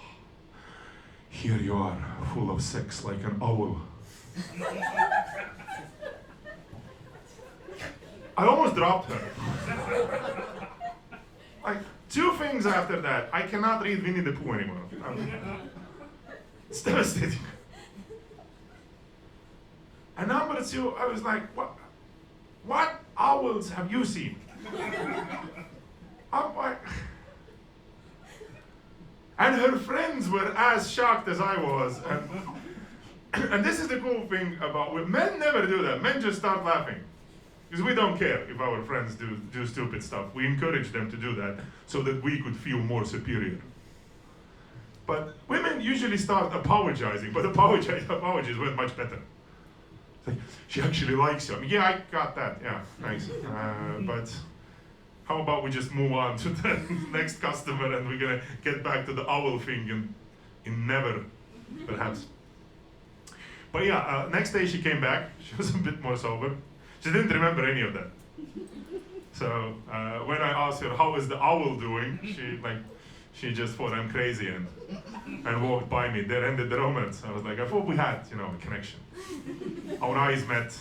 here you are, full of sex like an owl. I almost dropped her. 2 things after that. I cannot read Winnie the Pooh anymore. It's devastating. And number 2, I was like, what owls have you seen? I'm like, and her friends were as shocked as I was. And this is the cool thing about men never do that. Men just start laughing. Because we don't care if our friends do stupid stuff. We encourage them to do that so that we could feel more superior. But women usually start apologizing, but apologies went much better. It's like, she actually likes you. I mean, yeah, I got that, yeah, nice. But how about we just move on to the next customer and we're gonna get back to the owl thing in never, perhaps. But yeah, next day she came back. She was a bit more sober. She didn't remember any of that. So when I asked her, how is the owl doing? She just thought I'm crazy and walked by me. There ended the romance. I was like, I thought we had, a connection. Our eyes met.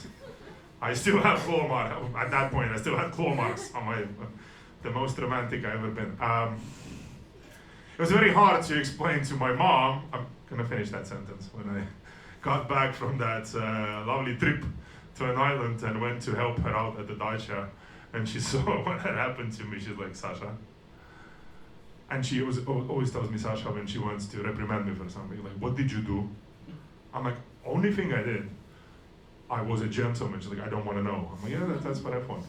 I still have claw marks. At that point, I still had claw marks on my, the most romantic I've ever been. It was very hard to explain to my mom. I'm gonna finish that sentence. When I got back from that lovely trip to an island and went to help her out at the dacha, and she saw what had happened to me, she's like, Sasha. And she always tells me Sasha when she wants to reprimand me for something, like, what did you do? I'm like, only thing I did, I was a gentleman. She's like, I don't want to know. I'm like, yeah, that's what I thought.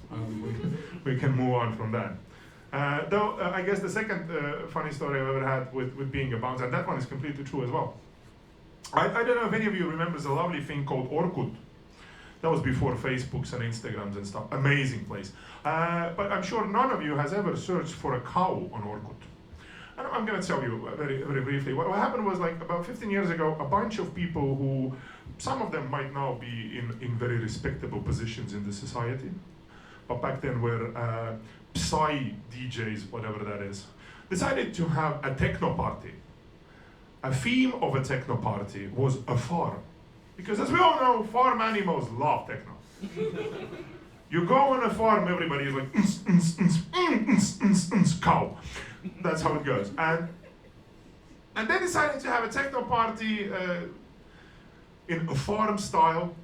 We can move on from that. Though, I guess the second funny story I've ever had with being a bouncer, and that one is completely true as well. I don't know if any of you remembers a lovely thing called Orkut. That was before Facebooks and Instagrams and stuff. Amazing place. But I'm sure none of you has ever searched for a cow on Orkut. And I'm going to tell you very, very briefly. What happened was, like, about 15 years ago, a bunch of people who, some of them might now be in very respectable positions in the society, but back then were psy DJs, whatever that is, decided to have a techno party. A theme of a techno party was a farm. Because as we all know, farm animals love techno. You go on a farm, everybody is like, cow. That's how it goes. And they decided to have a techno party in a farm style.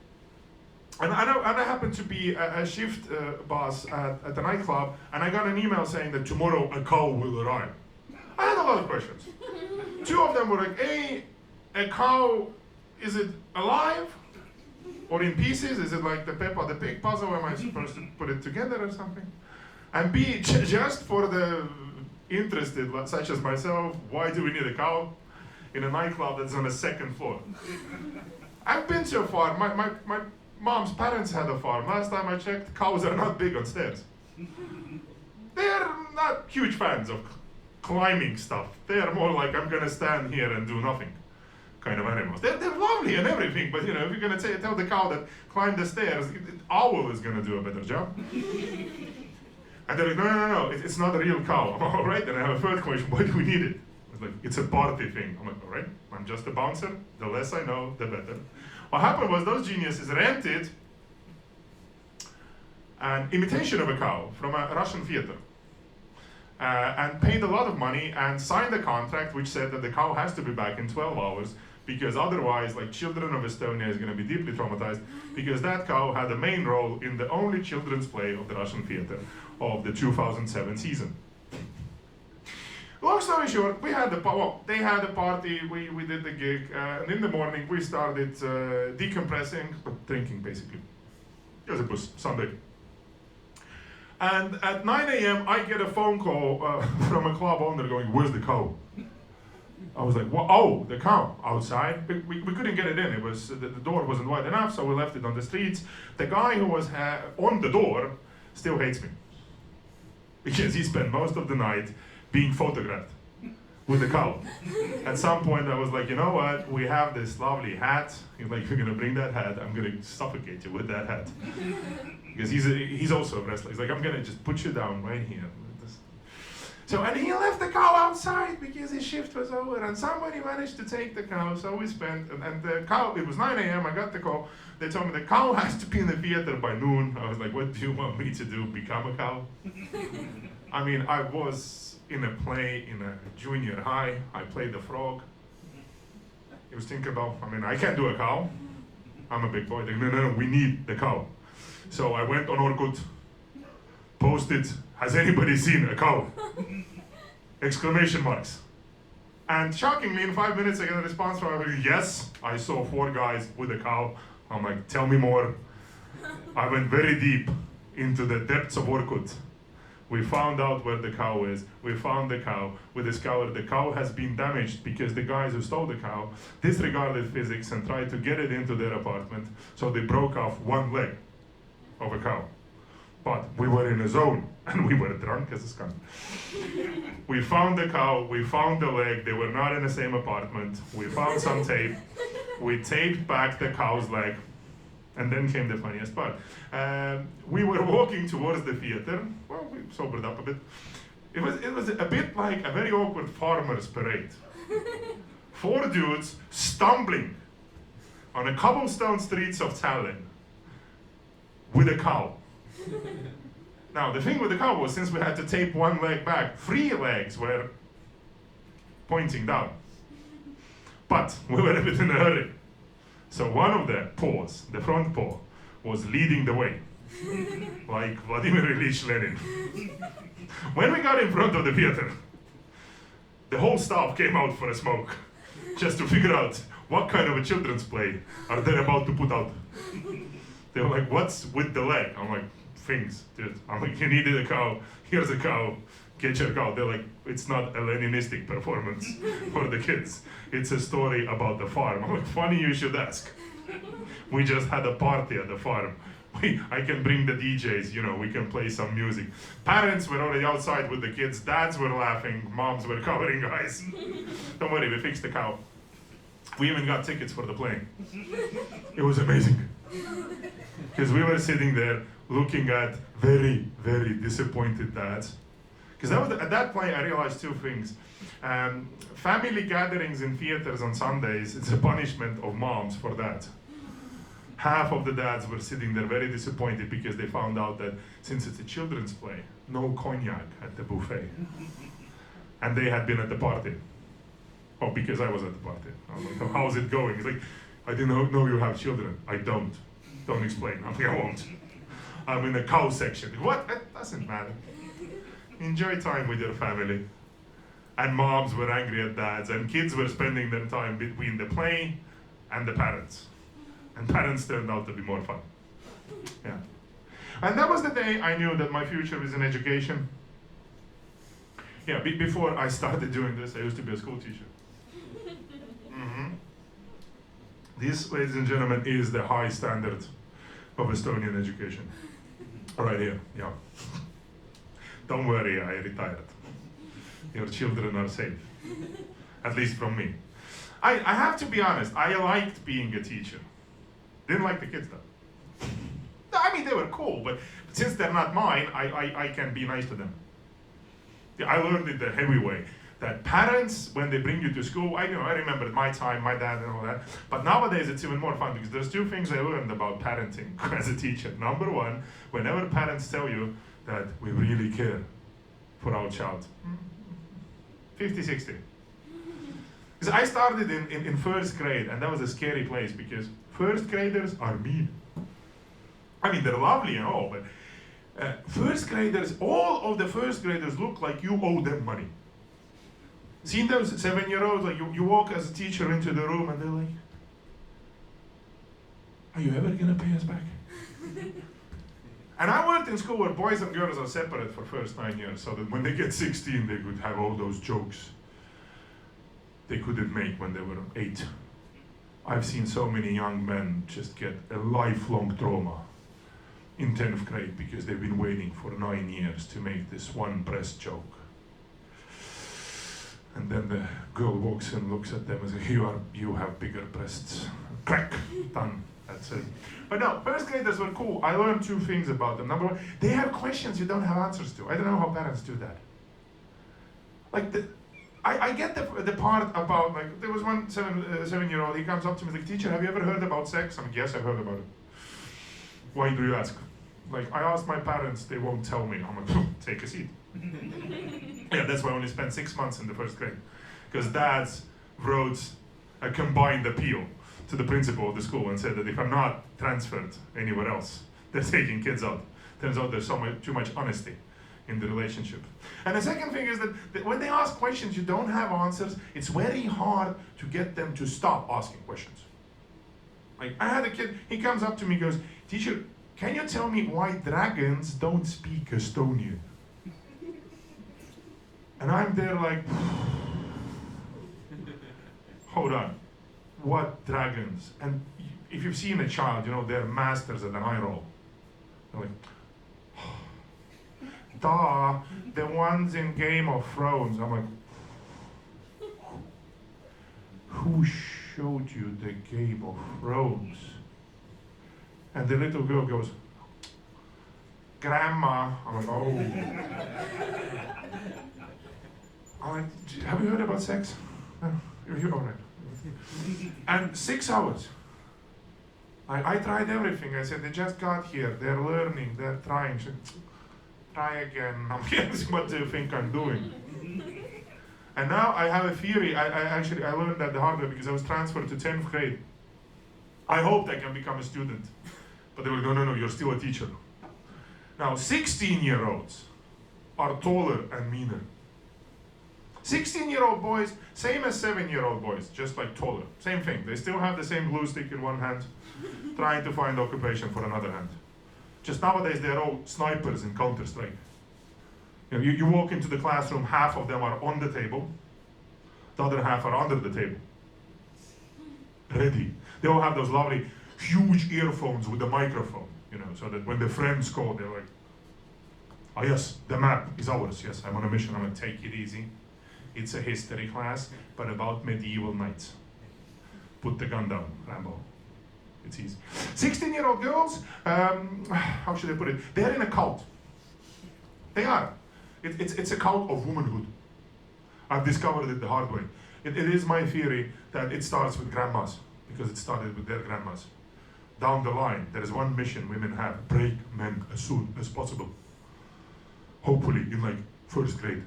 And I happened to be a shift boss at the nightclub, and I got an email saying that tomorrow a cow will arrive. I had a lot of questions. Two of them were like, a cow, is it alive? Or in pieces? Is it like the Peppa the Pig puzzle? Am I supposed to put it together or something? And B, just for the interested, such as myself, why do we need a cow in a nightclub that's on the second floor? I've been to a farm. My mom's parents had a farm. Last time I checked, cows are not big on stairs. They are not huge fans of climbing stuff. They are more like, I'm gonna stand here and do nothing kind of animals. They're lovely and everything, but if you're gonna tell the cow that climb the stairs, owl is gonna do a better job. And they're like, no, it's not a real cow. I'm like, all right, then I have a third question, why do we need it? It's like, it's a party thing. I'm like, all right, I'm just a bouncer. The less I know, the better. What happened was those geniuses rented an imitation of a cow from a Russian theater. And paid a lot of money and signed a contract which said that the cow has to be back in 12 hours because otherwise, like, children of Estonia is going to be deeply traumatized because that cow had the main role in the only children's play of the Russian theater of the 2007 season. Long story short, they had a party, we did the gig, and in the morning we started decompressing, drinking basically, because it was Sunday. And at 9 a.m. I get a phone call from a club owner going, where's the cow? I was like, well, oh, the cow outside. We couldn't get it in. It was the door wasn't wide enough, so we left it on the streets. The guy who was on the door still hates me because he spent most of the night being photographed with the cow. At some point, I was like, you know what? We have this lovely hat. He's like, you're gonna bring that hat. I'm gonna suffocate you with that hat. Because he's also a wrestler. He's like, I'm gonna just put you down right here. So, and he left the cow outside because his shift was over, and somebody managed to take the cow, so we spent, and the cow, it was 9 a.m., I got the call, they told me the cow has to be in the theater by noon. I was like, what do you want me to do, become a cow? I mean, I was in a play in a junior high, I played the frog. He was thinking about, I can't do a cow, I'm a big boy. Like, no, we need the cow. So I went on Orkut, posted, has anybody seen a cow? Exclamation marks. And shockingly, in 5 minutes, I get a response from everybody, yes, I saw 4 guys with a cow. I'm like, tell me more. I went very deep. into the depths of Orkut. We found out where the cow is. We found the cow. We discovered the cow has been damaged because the guys who stole the cow disregarded physics and tried to get it into their apartment. So they broke off one leg of a cow. But we were in a zone and we were drunk as a skunk. We found the cow, we found the leg, they were not in the same apartment. We found some tape. We taped back the cow's leg. And then came the funniest part. We were walking towards the theater. Well, we sobered up a bit. It was a bit like a very awkward farmer's parade. 4 dudes stumbling on the cobblestone streets of Tallinn with a cow. Now, the thing with the cow was, since we had to tape one leg back, 3 legs were pointing down. But we were a bit in a hurry. So one of the paws, the front paw, was leading the way, like Vladimir Ilyich Lenin. When we got in front of the theater, the whole staff came out for a smoke, just to figure out what kind of a children's play are they about to put out. They were like, what's with the leg? I'm like, things, dude. I'm like, you needed a cow, here's a cow, get your cow. They're like, it's not a Leninistic performance for the kids. It's a story about the farm. I'm like, funny you should ask. We just had a party at the farm. I can bring the DJs, you know, we can play some music. Parents were already outside with the kids, dads were laughing, moms were covering eyes. Don't worry, we fixed the cow. We even got tickets for the play. It was amazing. Because we were sitting there looking at very, very disappointed dads. Because at that point I realized 2 things. Family gatherings in theaters on Sundays, it's a punishment of moms for that. Half of the dads were sitting there very disappointed because they found out that since it's a children's play, no cognac at the buffet. And they had been at the party. Oh, because I was at the party. I was like, how's it going? He's like, I didn't know you have children. I don't. Don't explain. I'm like, I won't. I'm in the cow section. What? That doesn't matter. Enjoy time with your family. And moms were angry at dads, and kids were spending their time between the play and the parents. And parents turned out to be more fun. Yeah. And that was the day I knew that my future was in education. Yeah, before I started doing this, I used to be a school teacher. This, ladies and gentlemen, is the high standard of Estonian education. Right here, yeah. Don't worry, I retired. Your children are safe. At least from me. I have to be honest, I liked being a teacher. Didn't like the kids though. No, I mean, they were cool, but since they're not mine, I can be nice to them. Yeah, I learned it the heavy way. That parents, when they bring you to school, I remember my time, my dad and all that, but nowadays it's even more fun because there's 2 things I learned about parenting as a teacher. Number 1, whenever parents tell you that we really care for our child, 50-60. Because I started in 1st grade, and that was a scary place because 1st graders are mean. I mean, they're lovely and all, but 1st graders, all of the 1st graders look like you owe them money. Seen those 7-year-olds, like you walk as a teacher into the room and they're like, are you ever gonna pay us back? And I worked in school where boys and girls are separate for first 9 years, so that when they get 16, they could have all those jokes they couldn't make when they were 8. I've seen so many young men just get a lifelong trauma in 10th grade because they've been waiting for 9 years to make this one breast joke. And then the girl walks in, looks at them and says, you have bigger breasts. Crack, done, that's it. But no, 1st graders were cool. I learned 2 things about them. Number 1, they have questions you don't have answers to. I don't know how parents do that. Like, I get the part about, like, there was one 7-year-old, he comes up to me, like, teacher, have you ever heard about sex? I'm like, yes, I've heard about it. Why do you ask? Like, I asked my parents, they won't tell me. I'm like, take a seat. Yeah, that's why I only spent 6 months in the 1st grade. Because dads wrote a combined appeal to the principal of the school and said that if I'm not transferred anywhere else, they're taking kids out. Turns out there's too much honesty in the relationship. And the second thing is that when they ask questions you don't have answers, it's very hard to get them to stop asking questions. Like, I had a kid, he comes up to me and goes, teacher, can you tell me why dragons don't speak Estonian? And I'm there like, hold on, what dragons? And if you've seen a child, you know, they're masters at an eye roll. They're like, duh, the ones in Game of Thrones. I'm like, who showed you the Game of Thrones? And the little girl goes, Grandma. I'm like, oh. I'm like, have you heard about sex? No, you're all right. And 6 hours. I tried everything. I said, they just got here. They're learning. They're trying. She said, try again. I'm guessing, what do you think I'm doing? And now I have a theory. I learned that the hard way because I was transferred to 10th grade. I hoped I can become a student. But they were like, no, you're still a teacher. Now, 16-year-olds are taller and meaner. 16-year-old boys, same as 7-year-old boys, just like taller. Same thing. They still have the same glue stick in one hand, trying to find occupation for another hand. Just nowadays, they're all snipers in Counter-Strike. You know, you walk into the classroom, half of them are on the table, the other half are under the table. Ready. They all have those lovely, huge earphones with the microphone, you know, so that when the friends call, they're like, oh yes, the map is ours. Yes, I'm on a mission, I'm gonna take it easy. It's a history class, but about medieval knights. Put the gun down, Rambo. It's easy. 16-year-old girls, how should I put it? They're in a cult. They are. It's a cult of womanhood. I've discovered it the hard way. It is my theory that it starts with grandmas, because it started with their grandmas. Down the line, there is one mission women have: break men as soon as possible. Hopefully in like 1st grade.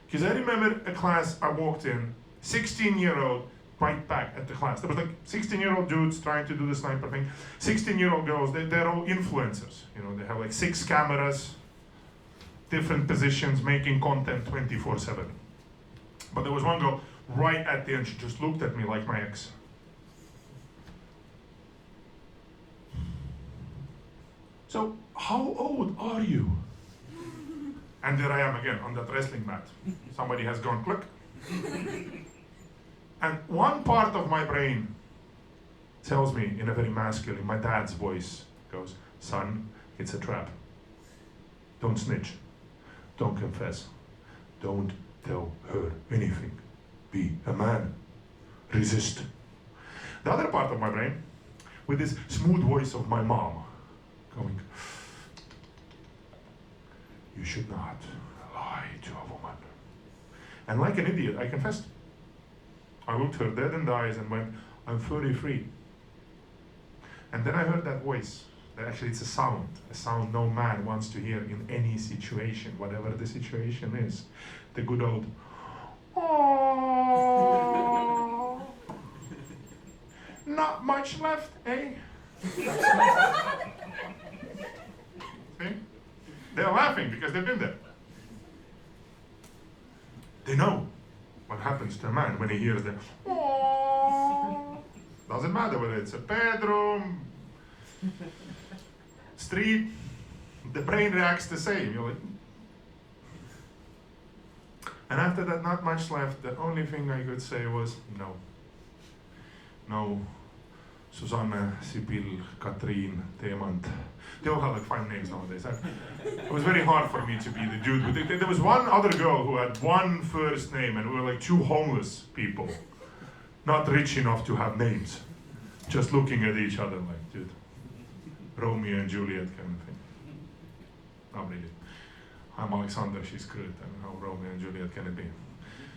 Because I remember a class I walked in, 16-year-old, right back at the class. There was like 16-year-old dudes trying to do the sniper thing. 16-year-old girls, they're all influencers. You know, they have like 6 cameras, different positions, making content 24/7. But there was one girl right at the end, she just looked at me like my ex. So, how old are you? And there I am again on that wrestling mat. Somebody has gone click. And one part of my brain tells me in a very masculine, my dad's voice goes, son, it's a trap. Don't snitch. Don't confess. Don't tell her anything. Be a man. Resist. The other part of my brain, with this smooth voice of my mom, going, you should not lie to a woman. And like an idiot, I confessed. I looked her dead in the eyes and went, I'm 33. And then I heard that voice. Actually, it's a sound no man wants to hear in any situation, whatever the situation is. The good old, oh, not much left, eh? See? They're laughing because they've been there. They know what happens to a man when he hears the, oh. Doesn't matter whether it's a bedroom, street, the brain reacts the same. You're like, and after that, not much left. The only thing I could say was no. No. Susanne, Sibyl, Katrine, Teemant. They all have like 5 names nowadays. It was very hard for me to be the dude. There was one other girl who had 1 first name, and we were like 2 homeless people. Not rich enough to have names. Just looking at each other like, dude, Romeo and Juliet kind of thing. Not really. I'm Aleksandr, she's Kurt, and how Romeo and Juliet can it be?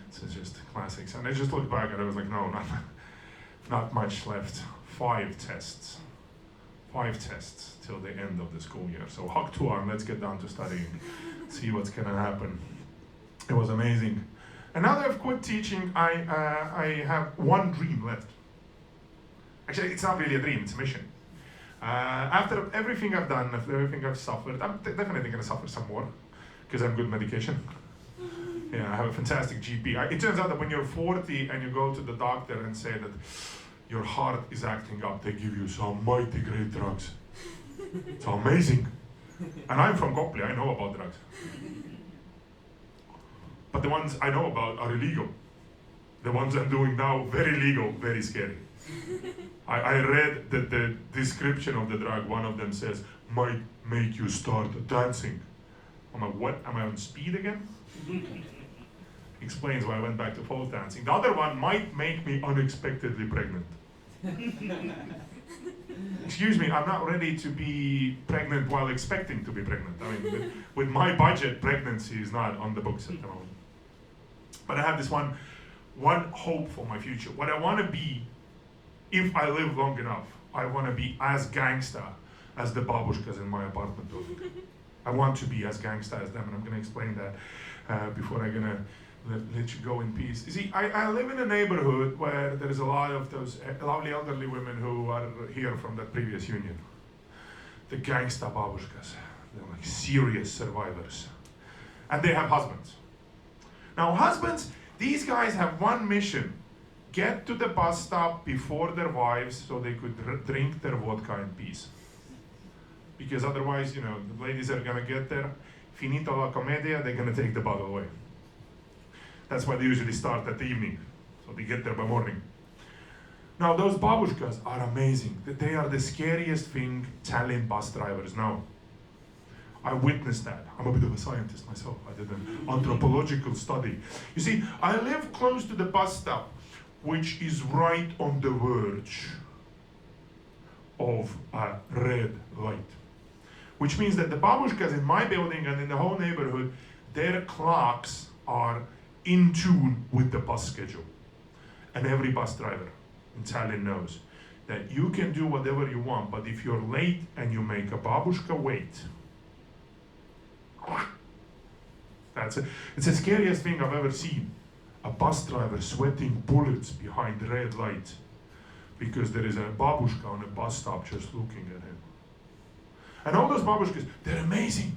It's just classics. And I just looked back and I was like, no, not much left. 5 tests. 5 tests till the end of the school year. So hak tuan, let's get down to studying, see what's gonna happen. It was amazing. And now that I've quit teaching, I have one dream left. Actually, it's not really a dream, it's a mission. After everything I've done, after everything I've suffered, I'm definitely gonna suffer some more, because I'm good medication. Yeah, I have a fantastic GP. It turns out that when you're 40 and you go to the doctor and say that your heart is acting up. They give you some mighty great drugs. It's amazing. And I'm from Kopli, I know about drugs. But the ones I know about are illegal. The ones I'm doing now, very legal, very scary. I read that the description of the drug, one of them says, might make you start dancing. I'm like, what? Am I on speed again? Explains why I went back to folk dancing. The other one might make me unexpectedly pregnant. Excuse me, I'm not ready to be pregnant while expecting to be pregnant. I mean, with my budget, pregnancy is not on the books at the moment. But I have this one hope for my future. What I want to be, if I live long enough, I want to be as gangsta as the babushkas in my apartment building. I want to be as gangsta as them, and I'm going to explain that before I'm going to let you go in peace. You see, I live in a neighborhood where there is a lot of those lovely elderly women who are here from that previous union. The gangsta babushkas. They're like serious survivors. And they have husbands. Now husbands, these guys have one mission. Get to the bus stop before their wives so they could drink their vodka in peace. Because otherwise, you know, the ladies are gonna get there, finito la commedia, they're gonna take the bottle away. That's why they usually start at the evening, so they get there by morning. Now those babushkas are amazing. They are the scariest thing Tallinn bus drivers know. I witnessed that. I'm a bit of a scientist myself. I did an anthropological study. You see, I live close to the bus stop, which is right on the verge of a red light. Which means that the babushkas in my building and in the whole neighborhood, their clocks are in tune with the bus schedule. And every bus driver in Tallinn knows that you can do whatever you want, but if you're late and you make a babushka wait, it's the scariest thing I've ever seen. A bus driver sweating bullets behind red light because there is a babushka on a bus stop just looking at him. And all those babushkas, they're amazing.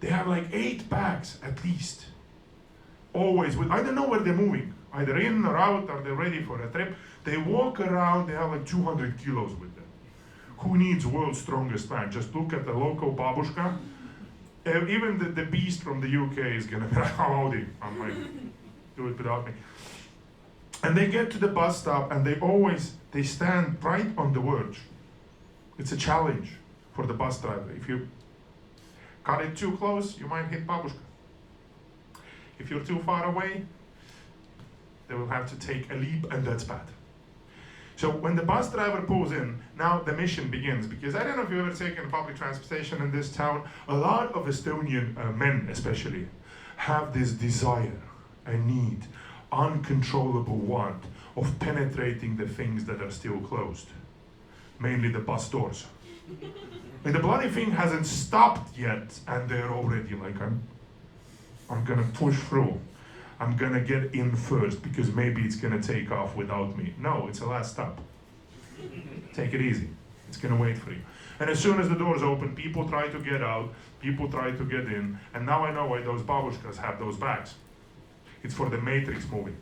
They have like 8 bags at least. Always with, I don't know where they're moving. Either in or out, or they're ready for a trip. They walk around, they have like 200 kilos with them. Who needs world's strongest man? Just look at the local babushka. Even the beast from the UK is gonna be like, howdy, I might do it without me. And they get to the bus stop and they stand right on the verge. It's a challenge for the bus driver. If you cut it too close, you might hit babushka. If you're too far away, they will have to take a leap, and that's bad. So when the bus driver pulls in, now the mission begins, because I don't know if you've ever taken public transportation in this town. A lot of Estonian men especially have this desire, a need, uncontrollable want of penetrating the things that are still closed, mainly the bus doors. And the bloody thing hasn't stopped yet, and they're already like, I'm gonna push through. I'm gonna get in first because maybe it's gonna take off without me. No, it's the last stop. Take it easy. It's gonna wait for you. And as soon as the doors open, people try to get out, people try to get in, and now I know why those babushkas have those bags. It's for the Matrix movie.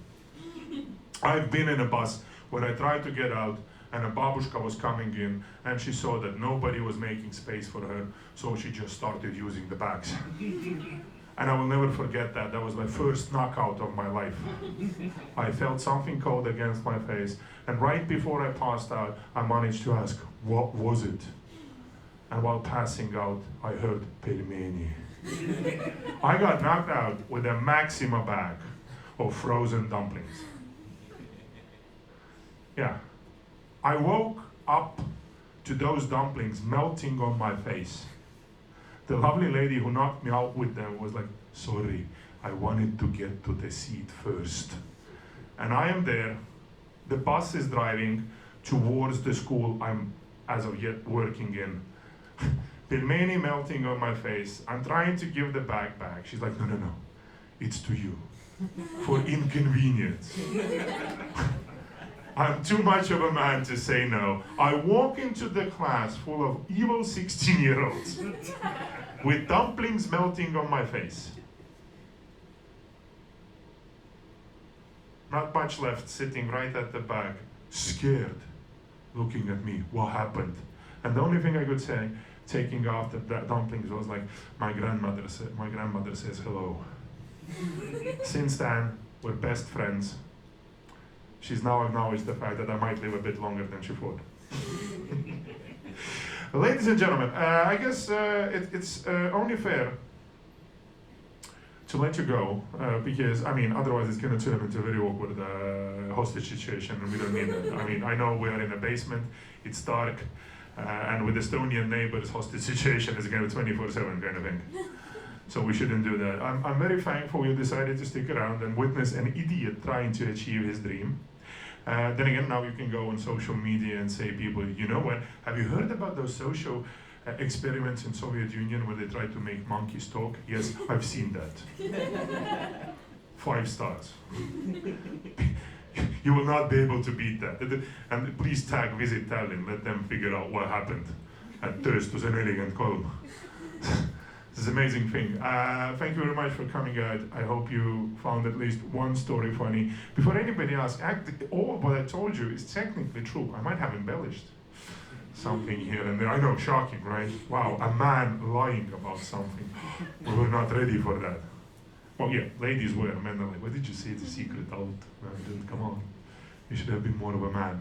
I've been in a bus where I tried to get out, and a babushka was coming in, and she saw that nobody was making space for her, so she just started using the bags. And I will never forget that. That was my first knockout of my life. I felt something cold against my face, and right before I passed out, I managed to ask, what was it? And while passing out, I heard pelmeni. I got knocked out with a Maxima bag of frozen dumplings. Yeah. I woke up to those dumplings melting on my face. The lovely lady who knocked me out with them was like, sorry, I wanted to get to the seat first. And I am there, the bus is driving towards the school I'm, as of yet, working in. Pelmeni melting on my face. I'm trying to give the bag back. She's like, no, it's to you, for inconvenience. I'm too much of a man to say no. I walk into the class full of evil 16-year-olds with dumplings melting on my face. Not much left, sitting right at the back, scared, looking at me. What happened? And the only thing I could say, taking after that dumplings, was like, my grandmother says hello. Since then, we're best friends. She's now acknowledged the fact that I might live a bit longer than she thought. Ladies and gentlemen, I guess it's only fair to let you go, because, I mean, otherwise it's going to turn into a very awkward hostage situation, and we don't need that. I mean, I know we are in a basement, it's dark, and with Estonian neighbors, hostage situation is going to be 24/7 kind of thing. So we shouldn't do that. I'm very thankful you decided to stick around and witness an idiot trying to achieve his dream. Then again, now you can go on social media and say, people, you know what, have you heard about those social experiments in Soviet Union where they tried to make monkeys talk? Yes, I've seen that. 5 stars. You will not be able to beat that. And please tag Visit Tallinn, let them figure out what happened at Tööstuse 43. This is an amazing thing. Thank you very much for coming out. I hope you found at least one story funny. Before anybody asks, all what I told you is technically true. I might have embellished something here and there. I know, shocking, right? Wow, a man lying about something. We were not ready for that. Well, yeah, ladies were, men are like, what did you say? It's a secret out. Dude, come on. You should have been more of a man.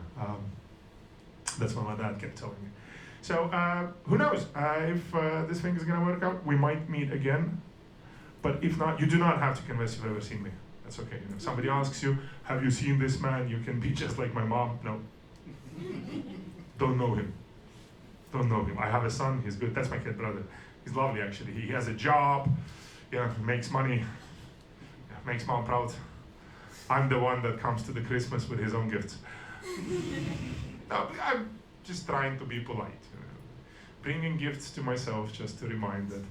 That's what my dad kept telling me. So, who knows if this thing is going to work out. We might meet again. But if not, you do not have to confess you've ever seen me. That's okay. You know, if somebody asks you, have you seen this man? You can be just like my mom. No. Don't know him. Don't know him. I have a son. He's good. That's my kid brother. He's lovely, actually. He has a job. Yeah, makes money. Yeah, makes mom proud. I'm the one that comes to the Christmas with his own gifts. No, I'm just trying to be polite. You know. Bringing gifts to myself just to remind that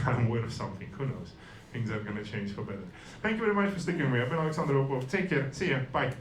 I'm worth something. Who knows? Things are going to change for better. Thank you very much for sticking with me. I've been Aleksandr Popov. Take care. See ya. Bye.